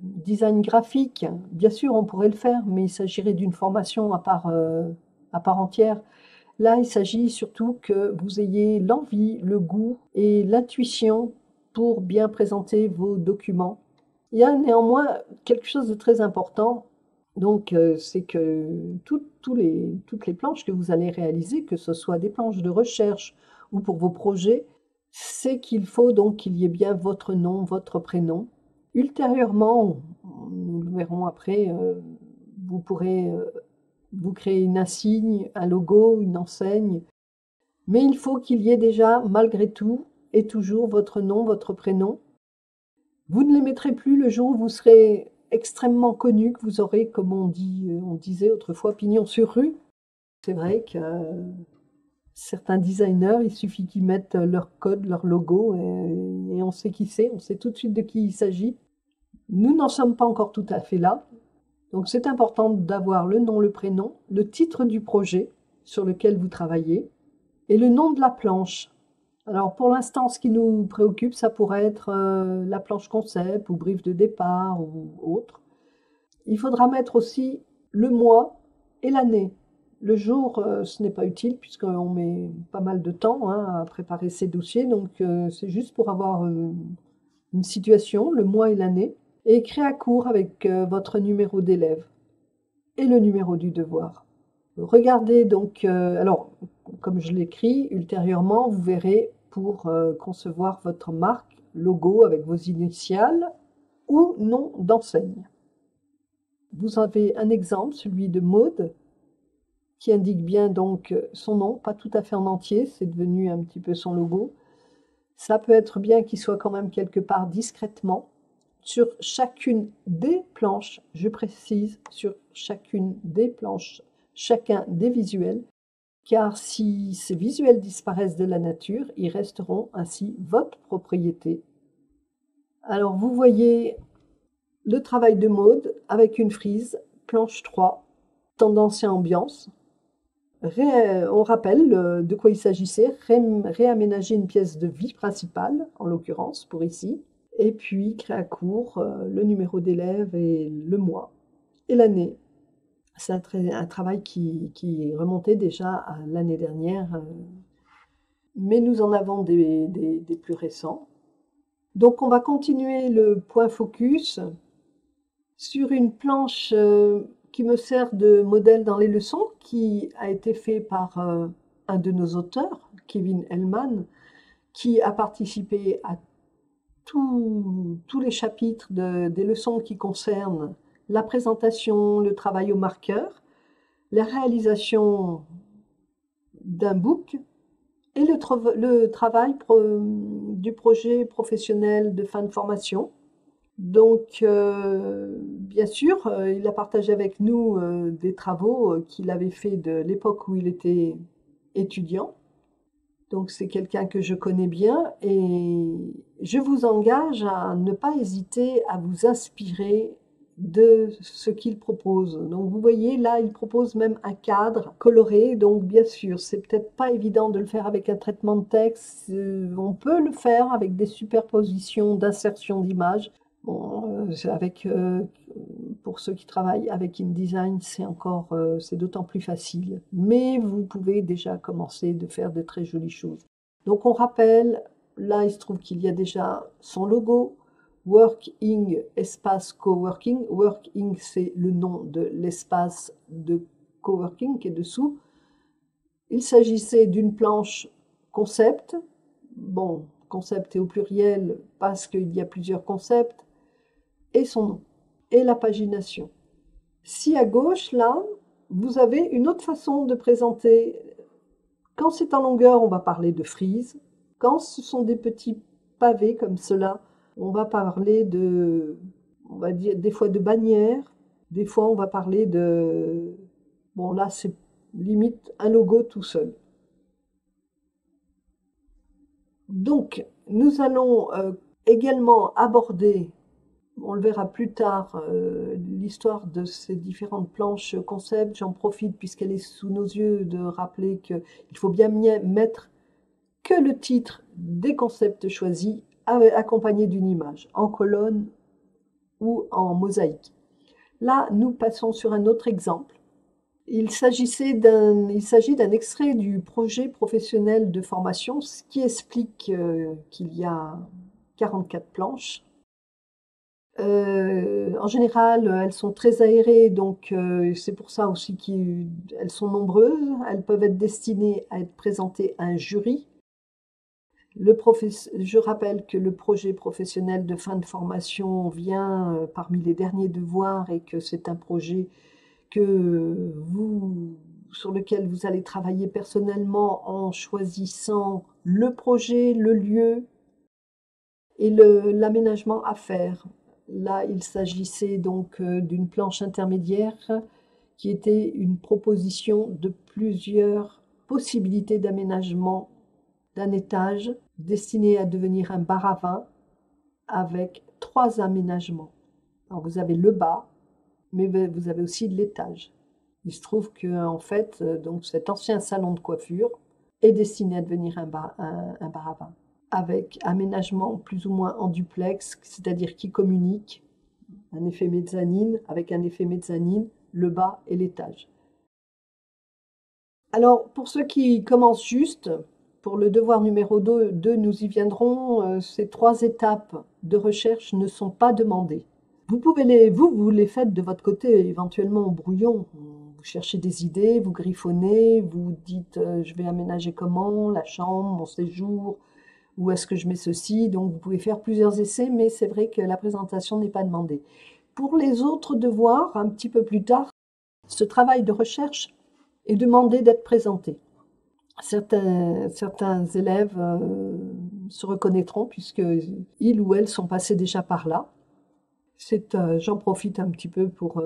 S1: design graphique. Bien sûr, on pourrait le faire, mais il s'agirait d'une formation à part entière. Là, il s'agit surtout que vous ayez l'envie, le goût et l'intuition pour bien présenter vos documents. Il y a néanmoins quelque chose de très important, donc c'est que toutes les planches que vous allez réaliser, que ce soit des planches de recherche ou pour vos projets, c'est qu'il faut donc qu'il y ait bien votre nom, votre prénom. Ultérieurement, nous le verrons après, vous pourrez vous créer une insigne, un logo, une enseigne, mais il faut qu'il y ait déjà, malgré tout, et toujours votre nom, votre prénom. Vous ne les mettrez plus le jour où vous serez extrêmement connu, que vous aurez, comme on disait autrefois, pignon sur rue. C'est vrai que certains designers, il suffit qu'ils mettent leur code, leur logo, et on sait qui c'est, on sait tout de suite de qui il s'agit. Nous n'en sommes pas encore tout à fait là. Donc c'est important d'avoir le nom, le prénom, le titre du projet sur lequel vous travaillez et le nom de la planche. Alors pour l'instant, ce qui nous préoccupe, ça pourrait être la planche concept ou brief de départ ou autre. Il faudra mettre aussi le mois et l'année. Le jour, ce n'est pas utile puisqu'on met pas mal de temps à préparer ces dossiers. Donc c'est juste pour avoir une situation, le mois et l'année. Et écrire à court avec votre numéro d'élève et le numéro du devoir. Regardez donc, alors comme je l'écris, ultérieurement, vous verrez pour concevoir votre marque, logo avec vos initiales ou nom d'enseigne. Vous avez un exemple, celui de Maude, qui indique bien donc son nom, pas tout à fait en entier, c'est devenu un petit peu son logo. Ça peut être bien qu'il soit quand même quelque part discrètement. Sur chacune des planches, je précise, sur chacune des planches, chacun des visuels, car si ces visuels disparaissent de la nature, ils resteront ainsi votre propriété. Alors vous voyez le travail de Maude avec une frise, planche 3, tendance et ambiance. On rappelle de quoi il s'agissait, réaménager une pièce de vie principale, en l'occurrence pour ici, et puis créer à court le numéro d'élève et le mois et l'année. C'est un travail qui remontait déjà à l'année dernière, mais nous en avons des plus récents. Donc on va continuer le point focus sur une planche qui me sert de modèle dans les leçons, qui a été fait par un de nos auteurs, Kevin Hellman, qui a participé à tous les chapitres des leçons qui concernent la présentation, le travail au marqueur, la réalisation d'un book et le travail du projet professionnel de fin de formation. Donc, bien sûr, il a partagé avec nous des travaux qu'il avait fait de l'époque où il était étudiant. Donc, c'est quelqu'un que je connais bien et je vous engage à ne pas hésiter à vous inspirer de ce qu'il propose. Donc, vous voyez, là, il propose même un cadre coloré. Donc, bien sûr, c'est peut-être pas évident de le faire avec un traitement de texte. On peut le faire avec des superpositions d'insertion d'images. Bon, pour ceux qui travaillent avec InDesign, c'est d'autant plus facile. Mais vous pouvez déjà commencer de faire de très jolies choses. Donc on rappelle, là il se trouve qu'il y a déjà son logo, Working Espace Coworking. Working, c'est le nom de l'espace de coworking qui est dessous. Il s'agissait d'une planche concept. Bon, concept est au pluriel parce qu'il y a plusieurs concepts. Et son nom, et la pagination. Si à gauche, là, vous avez une autre façon de présenter. Quand c'est en longueur, on va parler de frise. Quand ce sont des petits pavés comme cela, on va parler on va dire, des fois de bannières. Des fois, on va parler bon là, c'est limite un logo tout seul. Donc, nous allons également aborder, on le verra plus tard, l'histoire de ces différentes planches concept. J'en profite puisqu'elle est sous nos yeux de rappeler qu'il faut bien mettre que le titre des concepts choisis accompagné d'une image, en colonne ou en mosaïque. Là, nous passons sur un autre exemple. Il s'agit d'un extrait du projet professionnel de formation, ce qui explique qu'il y a 44 planches. En général, elles sont très aérées, donc c'est pour ça aussi qu'elles sont nombreuses. Elles peuvent être destinées à être présentées à un jury. Je rappelle que le projet professionnel de fin de formation vient parmi les derniers devoirs et que c'est un projet sur lequel vous allez travailler personnellement en choisissant le projet, le lieu et l'aménagement à faire. Là, il s'agissait donc d'une planche intermédiaire qui était une proposition de plusieurs possibilités d'aménagement d'un étage destiné à devenir un bar à vin avec 3 aménagements. Alors vous avez le bas, mais vous avez aussi l'étage. Il se trouve que en fait, donc cet ancien salon de coiffure est destiné à devenir un bar à vin, avec aménagement plus ou moins en duplex, c'est-à-dire qui communique, un effet mezzanine, avec un effet mezzanine, le bas et l'étage. Alors, pour ceux qui commencent juste, pour le devoir numéro 2, nous y viendrons, ces 3 étapes de recherche ne sont pas demandées. Vous les faites de votre côté, éventuellement au brouillon. Vous cherchez des idées, vous griffonnez, vous dites je vais aménager comment, la chambre, mon séjour, où est-ce que je mets ceci. Donc vous pouvez faire plusieurs essais, mais c'est vrai que la présentation n'est pas demandée. Pour les autres devoirs, un petit peu plus tard, ce travail de recherche est demandé d'être présenté. Certains élèves se reconnaîtront puisqu'ils ou elles sont passés déjà par là. J'en profite un petit peu pour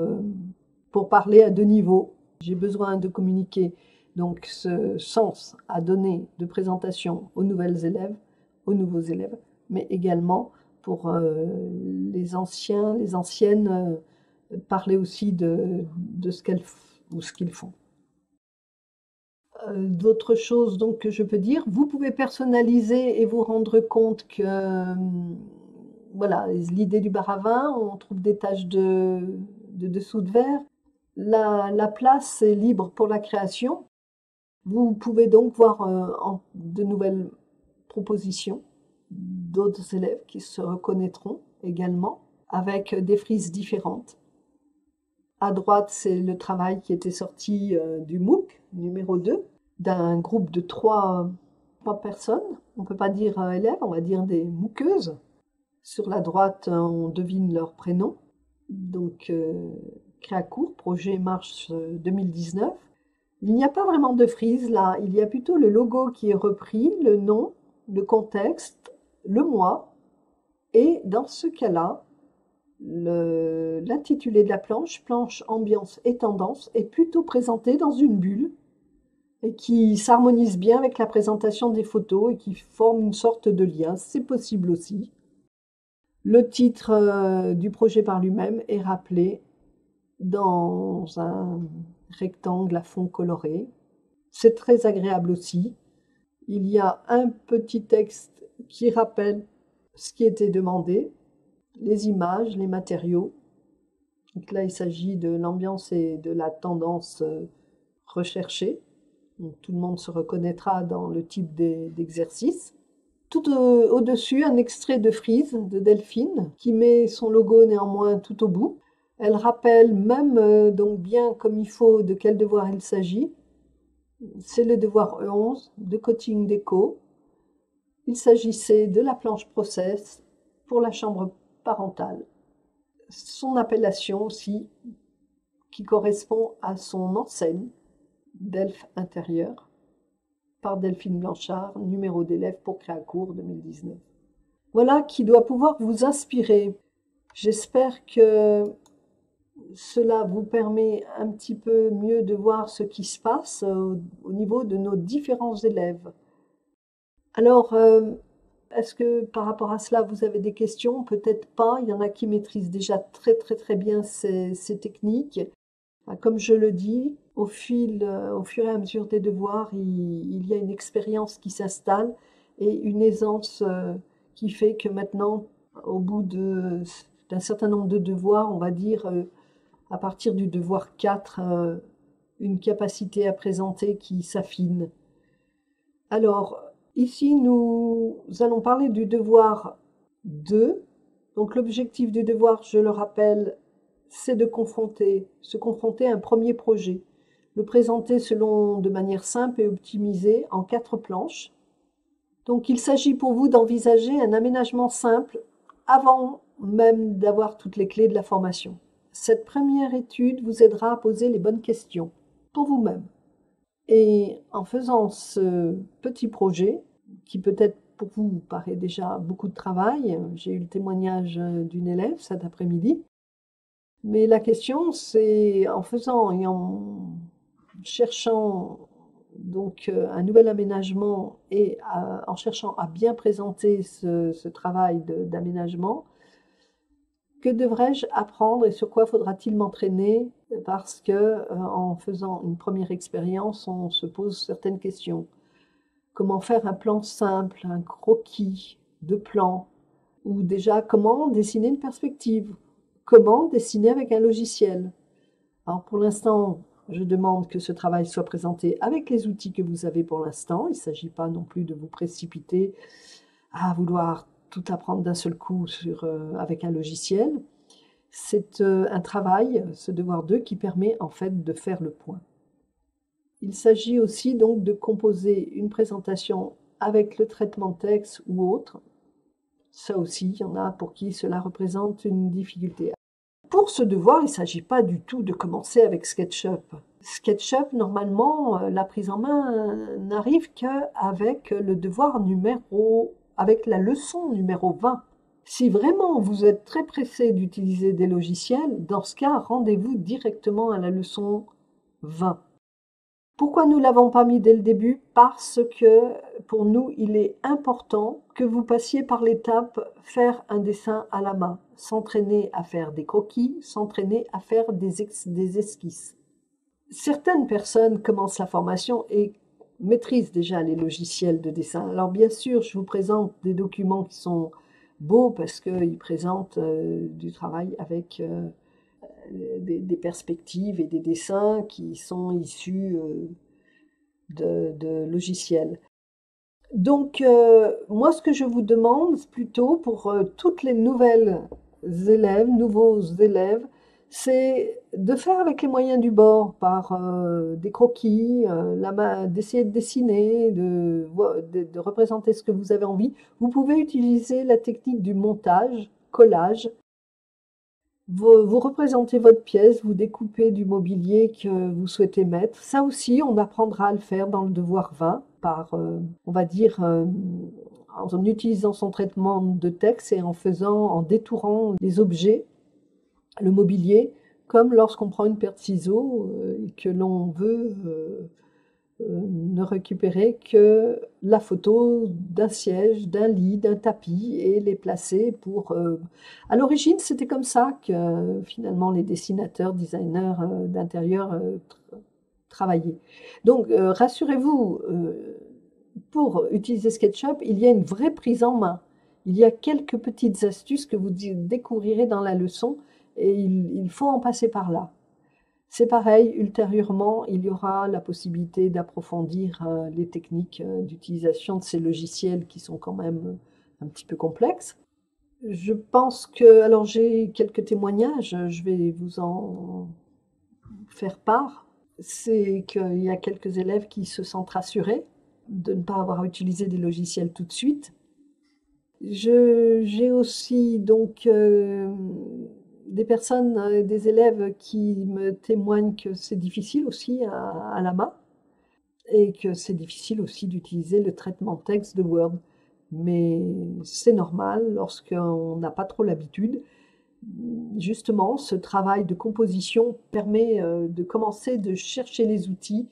S1: parler à 2 niveaux. J'ai besoin de communiquer donc ce sens à donner de présentation aux nouveaux élèves, mais également pour les anciennes, parler aussi de ce qu'ils font. D'autres choses donc que je peux dire, vous pouvez personnaliser et vous rendre compte que voilà, l'idée du bar à vin, on trouve des taches de dessous de verre. La place est libre pour la création. Vous pouvez donc voir de nouvelles propositions d'autres élèves qui se reconnaîtront également avec des frises différentes. À droite, c'est le travail qui était sorti du MOOC numéro 2, d'un groupe de 3 personnes. On ne peut pas dire élèves, on va dire des MOOCeuses. Sur la droite, on devine leur prénom. Donc, Créacourt, projet mars 2019. Il n'y a pas vraiment de frise là, il y a plutôt le logo qui est repris, le nom, le contexte, le mois. Et dans ce cas-là, l'intitulé de la planche, planche, ambiance et tendance, est plutôt présenté dans une bulle et qui s'harmonise bien avec la présentation des photos et qui forme une sorte de lien. C'est possible aussi. Le titre du projet par lui-même est rappelé dans un rectangle à fond coloré. C'est très agréable aussi. Il y a un petit texte qui rappelle ce qui était demandé, les images, les matériaux. Donc là, il s'agit de l'ambiance et de la tendance recherchée. Donc, tout le monde se reconnaîtra dans le type d'exercice. Tout au-dessus, un extrait de frise de Delphine qui met son logo néanmoins tout au bout. Elle rappelle même donc bien comme il faut de quel devoir il s'agit. C'est le devoir 11 de coaching déco. Il s'agissait de la planche process pour la chambre parentale. Son appellation aussi, qui correspond à son enseigne, Delphes Intérieur, par Delphine Blanchard, numéro d'élève pour Créacourt 2019. Voilà qui doit pouvoir vous inspirer. J'espère que cela vous permet un petit peu mieux de voir ce qui se passe au niveau de nos différents élèves. Alors, est-ce que par rapport à cela, vous avez des questions? Peut-être pas. Il y en a qui maîtrisent déjà très très très bien ces techniques. Comme je le dis, au fur et à mesure des devoirs, il y a une expérience qui s'installe et une aisance qui fait que maintenant, au bout d'un certain nombre de devoirs, on va dire à partir du devoir 4, une capacité à présenter qui s'affine. Alors, ici, nous allons parler du devoir 2. Donc, l'objectif du devoir, je le rappelle, c'est de se confronter à un premier projet, le présenter de manière simple et optimisée en 4 planches. Donc, il s'agit pour vous d'envisager un aménagement simple avant même d'avoir toutes les clés de la formation. Cette première étude vous aidera à poser les bonnes questions pour vous-même. Et en faisant ce petit projet, qui peut-être pour vous paraît déjà beaucoup de travail, j'ai eu le témoignage d'une élève cet après-midi, mais la question c'est en faisant et en cherchant donc un nouvel aménagement et en cherchant à bien présenter ce travail d'aménagement, que devrais-je apprendre et sur quoi faudra-t-il m'entraîner? Parce que en faisant une première expérience, on se pose certaines questions. Comment faire un plan simple, un croquis de plan? Ou déjà, comment dessiner une perspective? Comment dessiner avec un logiciel? Alors pour l'instant, je demande que ce travail soit présenté avec les outils que vous avez pour l'instant. Il ne s'agit pas non plus de vous précipiter à vouloir tout apprendre d'un seul coup avec un logiciel. C'est un travail, ce devoir 2, qui permet en fait de faire le point. Il s'agit aussi donc de composer une présentation avec le traitement de texte ou autre. Ça aussi, il y en a pour qui cela représente une difficulté. Pour ce devoir, il ne s'agit pas du tout de commencer avec SketchUp. SketchUp, normalement, la prise en main n'arrive qu'avec le devoir avec la leçon numéro 20. Si vraiment vous êtes très pressé d'utiliser des logiciels, dans ce cas, rendez-vous directement à la leçon 20. Pourquoi nous ne l'avons pas mis dès le début? Parce que pour nous, il est important que vous passiez par l'étape faire un dessin à la main, s'entraîner à faire des croquis, s'entraîner à faire des esquisses. Certaines personnes commencent la formation et maîtrisent déjà les logiciels de dessin. Alors bien sûr, je vous présente des documents qui sont beaux parce qu'ils présentent du travail avec des perspectives et des dessins qui sont issus de logiciels. Donc, moi, ce que je vous demande plutôt pour toutes les nouveaux élèves, c'est de faire avec les moyens du bord, par des croquis, d'essayer de dessiner, de représenter ce que vous avez envie. Vous pouvez utiliser la technique du montage, collage. Vous représentez votre pièce, vous découpez du mobilier que vous souhaitez mettre. Ça aussi, on apprendra à le faire dans le devoir 20 on va dire, en utilisant son traitement de texte et en détourant les objets, le mobilier, comme lorsqu'on prend une paire de ciseaux et que l'on veut ne récupérer que la photo d'un siège, d'un lit, d'un tapis et les placer pour... À l'origine, c'était comme ça que finalement les dessinateurs, designers d'intérieur travaillaient. Donc, rassurez-vous, pour utiliser SketchUp, il y a une vraie prise en main. Il y a quelques petites astuces que vous découvrirez dans la leçon et il faut en passer par là. C'est pareil, ultérieurement, il y aura la possibilité d'approfondir les techniques d'utilisation de ces logiciels qui sont quand même un petit peu complexes. Je pense que, alors j'ai quelques témoignages, je vais vous en faire part. C'est qu'il y a quelques élèves qui se sentent rassurés de ne pas avoir utilisé des logiciels tout de suite. J'ai aussi donc des personnes, des élèves qui me témoignent que c'est difficile aussi à la main et que c'est difficile aussi d'utiliser le traitement de texte de Word. Mais c'est normal lorsqu'on n'a pas trop l'habitude. Justement, ce travail de composition permet de commencer de chercher les outils.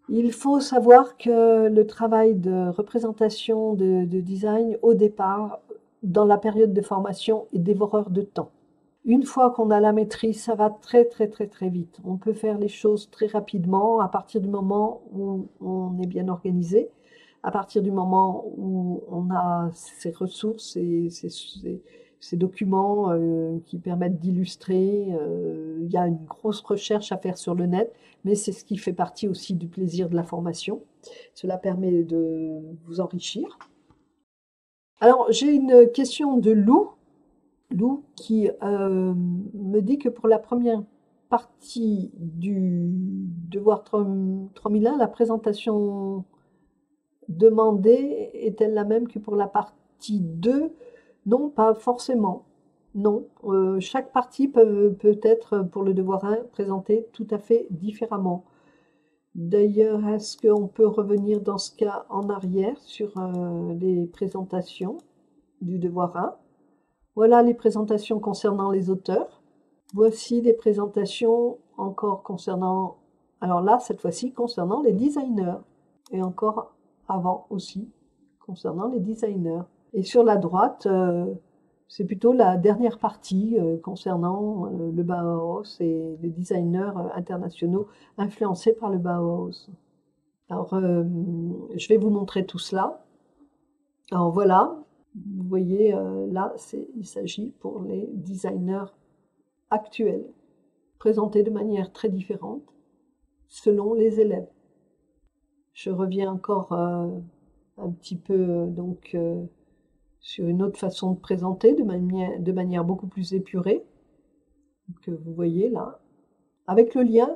S1: Il faut savoir que le travail de représentation, de design, au départ, dans la période de formation, est dévoreur de temps. Une fois qu'on a la maîtrise, ça va très très très très vite. On peut faire les choses très rapidement à partir du moment où on est bien organisé, à partir du moment où on a ses ressources et ces documents qui permettent d'illustrer. Il y a une grosse recherche à faire sur le net, mais c'est ce qui fait partie aussi du plaisir de la formation. Cela permet de vous enrichir. Alors, j'ai une question de Lou qui me dit que pour la première partie du devoir 3001, la présentation demandée est-elle la même que pour la partie 2? Non, pas forcément. Non, chaque partie peut être, pour le devoir 1, présentée tout à fait différemment. D'ailleurs, est-ce qu'on peut revenir dans ce cas en arrière sur les présentations du devoir 1? Voilà les présentations concernant les auteurs. Voici les présentations encore concernant, alors là, cette fois-ci, concernant les designers. Et encore avant aussi, concernant les designers. Et sur la droite, c'est plutôt la dernière partie concernant le Bauhaus et les designers internationaux influencés par le Bauhaus. Alors, je vais vous montrer tout cela. Alors voilà, vous voyez, là, il s'agit pour les designers actuels, présentés de manière très différente selon les élèves. Je reviens encore un petit peu donc sur une autre façon de présenter de manière beaucoup plus épurée, que vous voyez là, avec le lien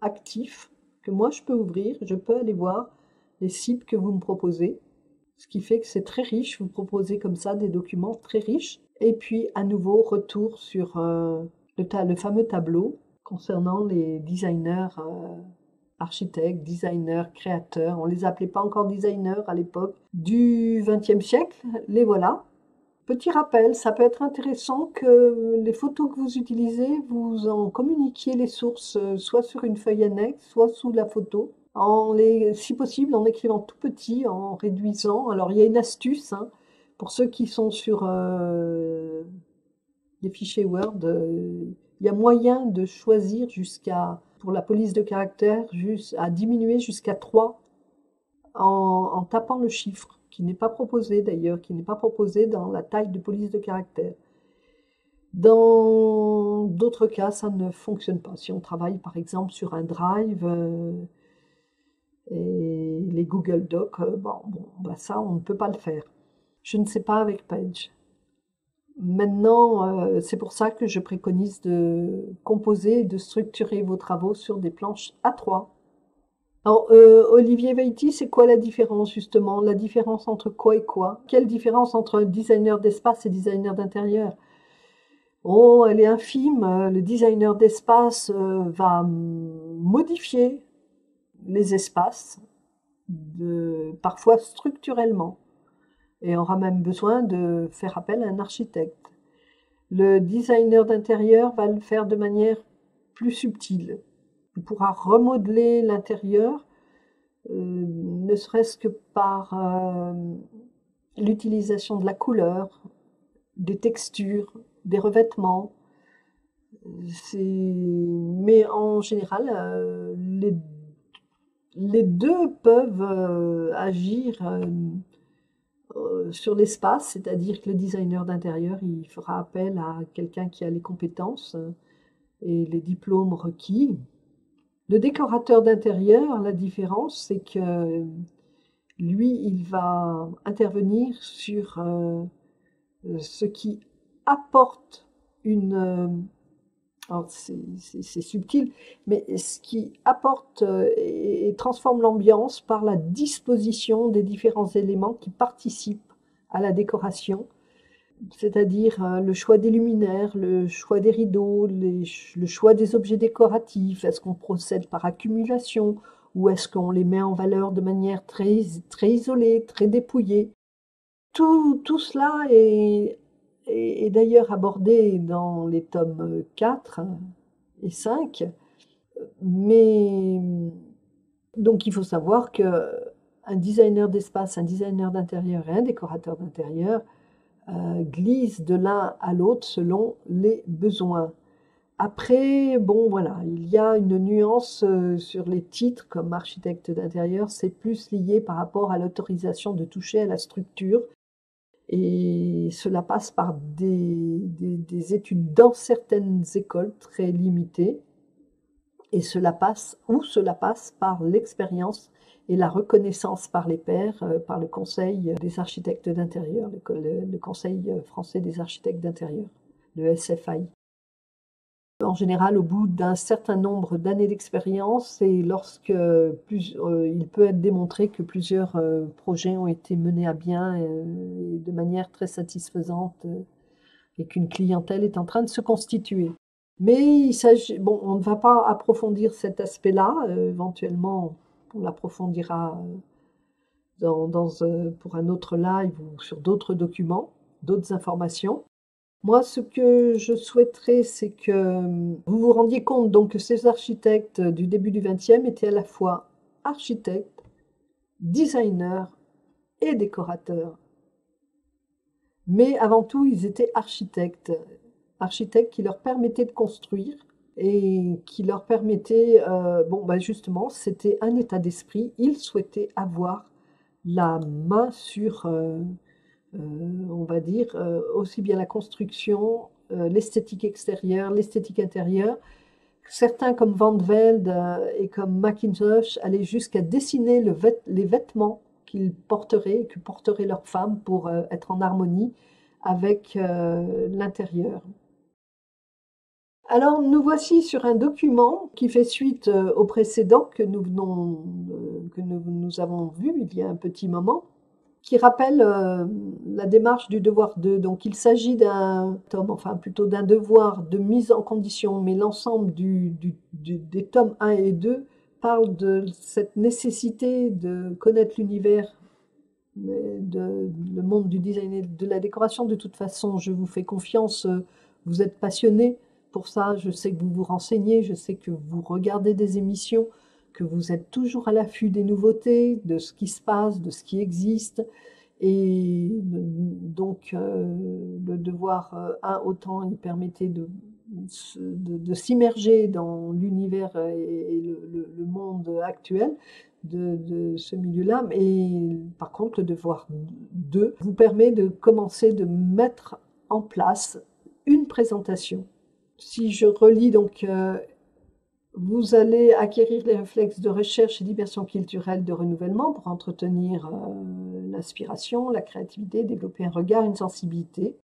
S1: actif que moi je peux ouvrir, je peux aller voir les sites que vous me proposez, ce qui fait que c'est très riche, vous proposez comme ça des documents très riches, et puis à nouveau retour sur le fameux tableau concernant les designers, architectes, designers, créateurs, on ne les appelait pas encore designers à l'époque, du XXe siècle, les voilà. Petit rappel, ça peut être intéressant que les photos que vous utilisez, vous en communiquiez les sources, soit sur une feuille annexe, soit sous la photo, si possible en écrivant tout petit, en réduisant. Alors il y a une astuce, hein, pour ceux qui sont sur des fichiers Word, il y a moyen de choisir pour la police de caractère, à diminuer jusqu'à 3 en tapant le chiffre, qui n'est pas proposé d'ailleurs, qui n'est pas proposé dans la taille de police de caractère. Dans d'autres cas, ça ne fonctionne pas. Si on travaille par exemple sur un Drive et les Google Docs, ça, on ne peut pas le faire. Je ne sais pas avec Page. Maintenant, c'est pour ça que je préconise de composer et de structurer vos travaux sur des planches A3. Alors, Olivier Veiti, c'est quoi la différence justement? La différence entre quoi et quoi? Quelle différence entre designer d'espace et designer d'intérieur? Oh, elle est infime. Le designer d'espace va modifier les espaces, parfois structurellement, et aura même besoin de faire appel à un architecte. Le designer d'intérieur va le faire de manière plus subtile. Il pourra remodeler l'intérieur, ne serait-ce que par l'utilisation de la couleur, des textures, des revêtements. Mais en général, les deux peuvent agir sur l'espace, c'est-à-dire que le designer d'intérieur, il fera appel à quelqu'un qui a les compétences et les diplômes requis. Le décorateur d'intérieur, la différence, c'est que lui, il va intervenir sur ce qui apporte alors c'est subtil, mais ce qui apporte et transforme l'ambiance par la disposition des différents éléments qui participent à la décoration, c'est-à-dire le choix des luminaires, le choix des rideaux, le choix des objets décoratifs. Est-ce qu'on procède par accumulation ou est-ce qu'on les met en valeur de manière très, très isolée, très dépouillée? Tout cela est est d'ailleurs abordé dans les tomes 4 et 5. Mais donc il faut savoir qu'un designer d'espace, un designer d'intérieur et un décorateur d'intérieur glissent de l'un à l'autre selon les besoins. Après, bon voilà, il y a une nuance sur les titres comme architecte d'intérieur, c'est plus lié par rapport à l'autorisation de toucher à la structure. Et cela passe par des études dans certaines écoles très limitées. Et cela passe par l'expérience et la reconnaissance par les pairs, par le Conseil des architectes d'intérieur, le Conseil français des architectes d'intérieur, le SFAI. En général, au bout d'un certain nombre d'années d'expérience et lorsque il peut être démontré que plusieurs projets ont été menés à bien et de manière très satisfaisante et qu'une clientèle est en train de se constituer. Mais il s'agit, bon, on ne va pas approfondir cet aspect-là. Éventuellement, on l'approfondira pour un autre live ou sur d'autres documents, d'autres informations. Moi, ce que je souhaiterais, c'est que vous vous rendiez compte donc que ces architectes du début du XXe étaient à la fois architectes, designers et décorateurs. Mais avant tout, ils étaient architectes. Architectes qui leur permettaient de construire et qui leur permettaient, justement, c'était un état d'esprit. Ils souhaitaient avoir la main sur, on va dire, aussi bien la construction, l'esthétique extérieure, l'esthétique intérieure. Certains comme Van de Velde et comme Macintosh allaient jusqu'à dessiner les vêtements qu'ils porteraient, que porteraient leurs femmes pour être en harmonie avec l'intérieur. Alors, nous voici sur un document qui fait suite au précédent que nous avons vu il y a un petit moment, qui rappelle la démarche du devoir 2. Donc, il s'agit d'un tome, enfin plutôt d'un devoir de mise en condition, mais l'ensemble des tomes 1 et 2 parle de cette nécessité de connaître l'univers, le monde du design et de la décoration. De toute façon, je vous fais confiance, vous êtes passionné pour ça, je sais que vous vous renseignez, je sais que vous regardez des émissions, que vous êtes toujours à l'affût des nouveautés, de ce qui se passe, de ce qui existe. Et donc, le devoir 1, autant il permettait de s'immerger dans l'univers et le monde actuel de ce milieu-là. Mais par contre, le devoir 2 vous permet de commencer de mettre en place une présentation. Si je relis donc, vous allez acquérir les réflexes de recherche et d'immersion culturelle de renouvellement pour entretenir l'inspiration, la créativité, développer un regard, une sensibilité.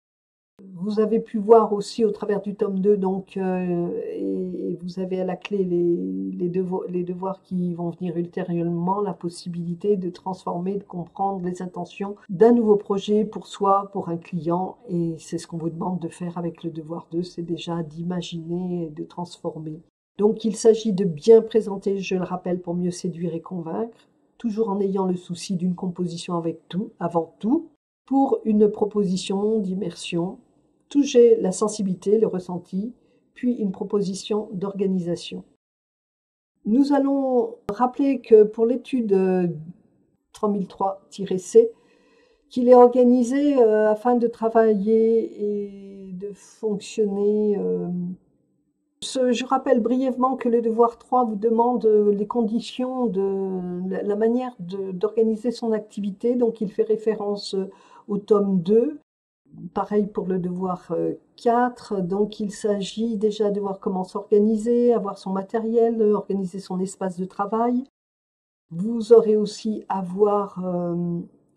S1: Vous avez pu voir aussi au travers du tome 2, donc, et vous avez à la clé les devoirs qui vont venir ultérieurement, la possibilité de transformer, de comprendre les intentions d'un nouveau projet pour soi, pour un client. Et c'est ce qu'on vous demande de faire avec le devoir 2, c'est déjà d'imaginer et de transformer. Donc il s'agit de bien présenter, je le rappelle, pour mieux séduire et convaincre, toujours en ayant le souci d'une composition avant tout, pour une proposition d'immersion, toucher la sensibilité, le ressenti, puis une proposition d'organisation. Nous allons rappeler que pour l'étude 3003-C, qu'il est organisé afin de travailler et de fonctionner. Je rappelle brièvement que le devoir 3 vous demande les conditions la manière d'organiser son activité. Donc, il fait référence au tome 2. Pareil pour le devoir 4. Donc, il s'agit déjà de voir comment s'organiser, avoir son matériel, organiser son espace de travail. Vous aurez aussi à voir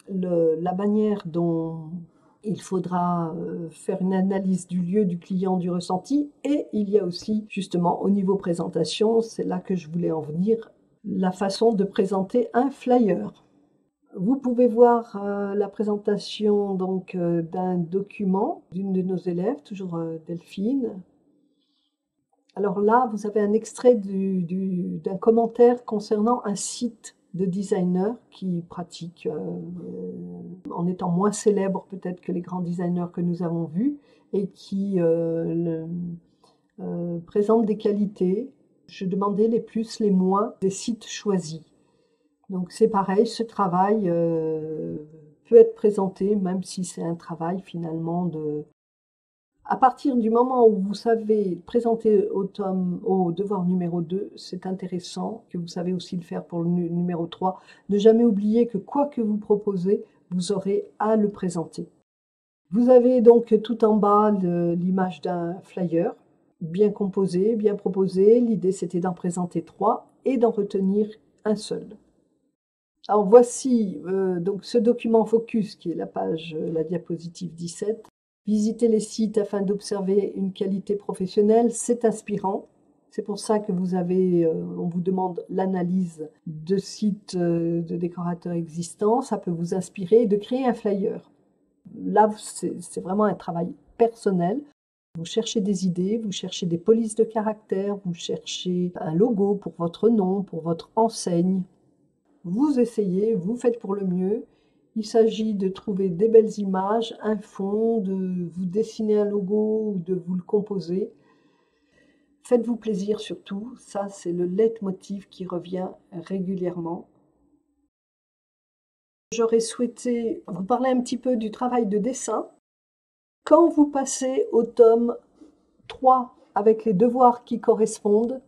S1: la manière dont il faudra faire une analyse du lieu, du client, du ressenti. Et il y a aussi, justement, au niveau présentation, c'est là que je voulais en venir, la façon de présenter un flyer. Vous pouvez voir la présentation donc d'un document d'une de nos élèves, toujours Delphine. Alors là, vous avez un extrait d'un commentaire concernant un site de designer qui pratique en étant moins célèbre peut-être que les grands designers que nous avons vus et qui présentent des qualités. Je demandais les plus, les moins des sites choisis. Donc c'est pareil, ce travail peut être présenté, même si c'est un travail finalement de... À partir du moment où vous savez présenter au devoir numéro 2, c'est intéressant que vous savez aussi le faire pour le numéro 3. Ne jamais oublier que quoi que vous proposez, vous aurez à le présenter. Vous avez donc tout en bas l'image d'un flyer, bien composé, bien proposé. L'idée c'était d'en présenter 3 et d'en retenir un seul. Alors voici donc ce document focus qui est la diapositive 17. Visiter les sites afin d'observer une qualité professionnelle, c'est inspirant. C'est pour ça que on vous demande l'analyse de sites de décorateurs existants. Ça peut vous inspirer de créer un flyer. Là, c'est vraiment un travail personnel. Vous cherchez des idées, vous cherchez des polices de caractère, vous cherchez un logo pour votre nom, pour votre enseigne. Vous essayez, vous faites pour le mieux. Il s'agit de trouver des belles images, un fond, de vous dessiner un logo ou de vous le composer. Faites-vous plaisir surtout, ça c'est le leitmotiv qui revient régulièrement. J'aurais souhaité vous parler un petit peu du travail de dessin. Quand vous passez au tome 3 avec les devoirs qui correspondent,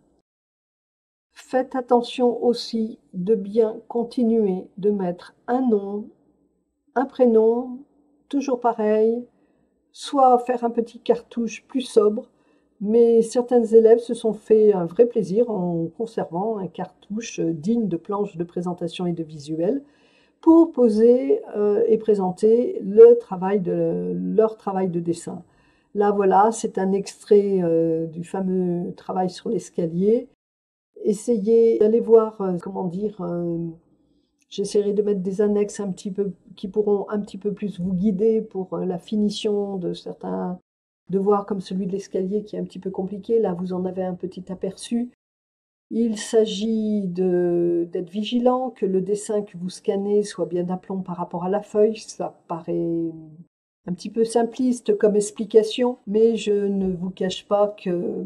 S1: faites attention aussi de bien continuer de mettre un nom, un prénom, toujours pareil, soit faire un petit cartouche plus sobre, mais certains élèves se sont fait un vrai plaisir en conservant un cartouche digne de planche de présentation et de visuel pour poser et présenter leur travail de dessin. Là, voilà, c'est un extrait du fameux travail sur l'escalier. Essayez d'aller voir, j'essaierai de mettre des annexes qui pourront un petit peu plus vous guider pour la finition de certains devoirs comme celui de l'escalier qui est un petit peu compliqué. Là, vous en avez un petit aperçu. Il s'agit d'être vigilant, que le dessin que vous scannez soit bien d'aplomb par rapport à la feuille. Ça paraît un petit peu simpliste comme explication, mais je ne vous cache pas que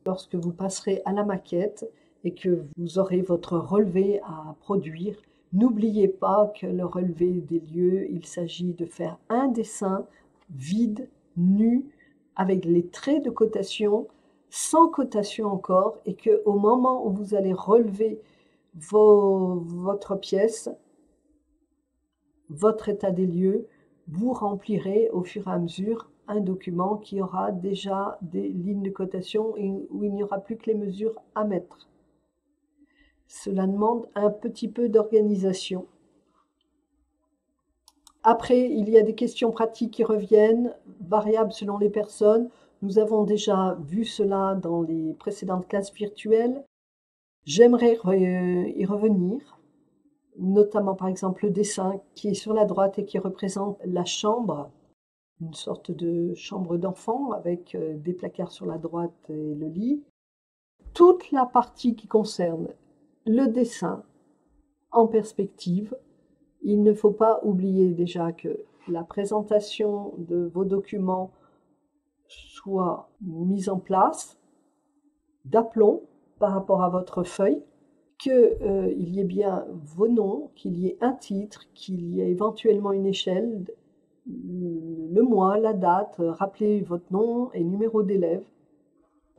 S1: lorsque vous passerez à la maquette et que vous aurez votre relevé à produire, n'oubliez pas que le relevé des lieux, il s'agit de faire un dessin vide, nu, avec les traits de cotation, sans cotation encore, et qu'au moment où vous allez relever votre pièce, votre état des lieux, vous remplirez au fur et à mesure un document qui aura déjà des lignes de cotation et où il n'y aura plus que les mesures à mettre. Cela demande un petit peu d'organisation. Après, il y a des questions pratiques qui reviennent, variables selon les personnes. Nous avons déjà vu cela dans les précédentes classes virtuelles. J'aimerais y revenir, notamment par exemple le dessin qui est sur la droite et qui représente la chambre, une sorte de chambre d'enfant avec des placards sur la droite et le lit. Toute la partie qui concerne le dessin en perspective, il ne faut pas oublier déjà que la présentation de vos documents soit mise en place d'aplomb par rapport à votre feuille, qu'il y ait bien vos noms, qu'il y ait un titre, qu'il y ait éventuellement une échelle, le mois, la date, rappelez votre nom et numéro d'élève.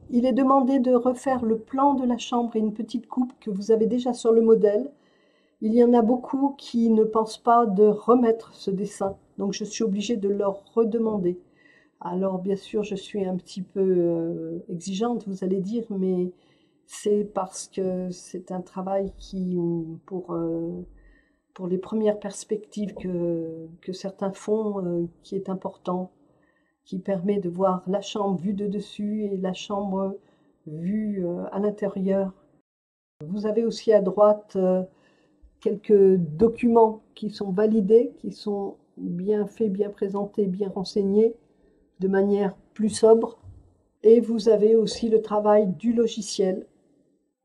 S1: Il est demandé de refaire le plan de la chambre et une petite coupe que vous avez déjà sur le modèle. Il y en a beaucoup qui ne pensent pas de remettre ce dessin, donc je suis obligée de leur redemander. Alors bien sûr, je suis un petit peu exigeante, vous allez dire, mais c'est parce que c'est un travail qui, pour les premières perspectives que certains font, qui est important, qui permet de voir la chambre vue de dessus et la chambre vue à l'intérieur. Vous avez aussi à droite quelques documents qui sont validés, qui sont bien faits, bien présentés, bien renseignés, de manière plus sobre. Et vous avez aussi le travail du logiciel.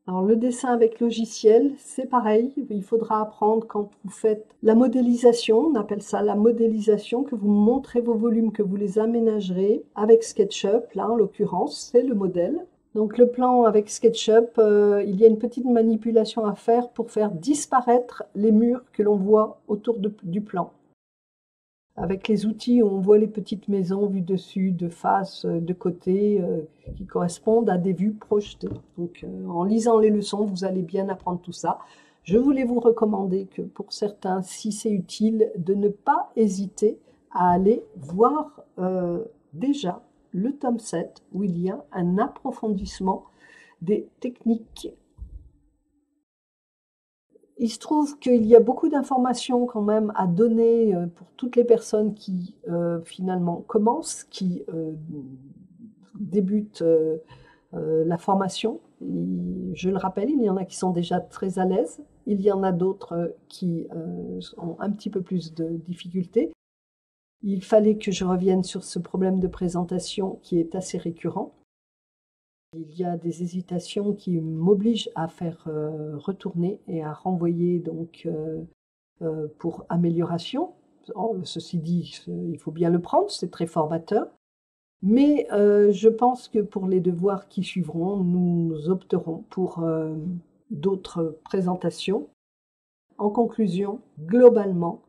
S1: Alors le dessin avec logiciel, c'est pareil, il faudra apprendre quand vous faites la modélisation, on appelle ça la modélisation, que vous montrez vos volumes, que vous les aménagerez avec SketchUp, là en l'occurrence, c'est le modèle. Donc le plan avec SketchUp, il y a une petite manipulation à faire pour faire disparaître les murs que l'on voit autour du plan. Avec les outils, on voit les petites maisons vues dessus, de face, de côté, qui correspondent à des vues projetées. Donc, en lisant les leçons, vous allez bien apprendre tout ça. Je voulais vous recommander que pour certains, si c'est utile, de ne pas hésiter à aller voir déjà le tome 7, où il y a un approfondissement des techniques. Il se trouve qu'il y a beaucoup d'informations quand même à donner pour toutes les personnes qui finalement commencent, qui débutent la formation. Et je le rappelle, il y en a qui sont déjà très à l'aise, il y en a d'autres qui ont un petit peu plus de difficultés. Il fallait que je revienne sur ce problème de présentation qui est assez récurrent. Il y a des hésitations qui m'obligent à faire retourner et à renvoyer donc pour amélioration. Ceci dit, il faut bien le prendre, c'est très formateur. Mais je pense que pour les devoirs qui suivront, nous opterons pour d'autres présentations. En conclusion, globalement,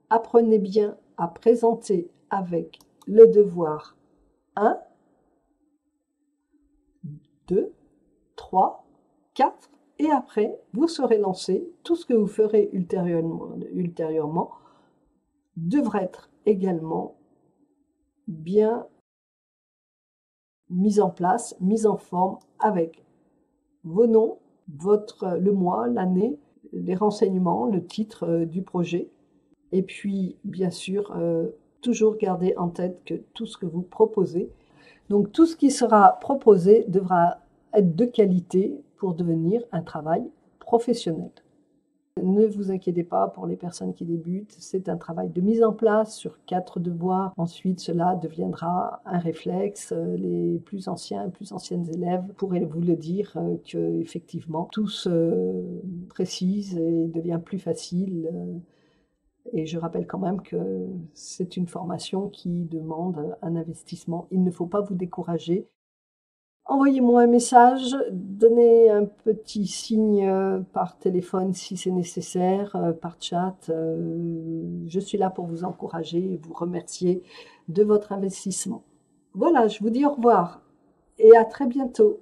S1: apprenez bien à présenter avec le devoir 1, 2, 3, 4, et après, vous serez lancé. Tout ce que vous ferez ultérieurement devra être également bien mis en place, mis en forme avec vos noms, le mois, l'année, les renseignements, le titre du projet. Et puis, bien sûr, toujours garder en tête que tout ce que vous proposez, donc tout ce qui sera proposé devra être de qualité pour devenir un travail professionnel. Ne vous inquiétez pas pour les personnes qui débutent, c'est un travail de mise en place sur 4 devoirs. Ensuite, cela deviendra un réflexe. Les plus anciennes élèves pourraient vous le dire qu'effectivement, tout se précise et devient plus facile. Et je rappelle quand même que c'est une formation qui demande un investissement. Il ne faut pas vous décourager. Envoyez-moi un message, donnez un petit signe par téléphone si c'est nécessaire, par chat. Je suis là pour vous encourager et vous remercier de votre investissement. Voilà, je vous dis au revoir et à très bientôt.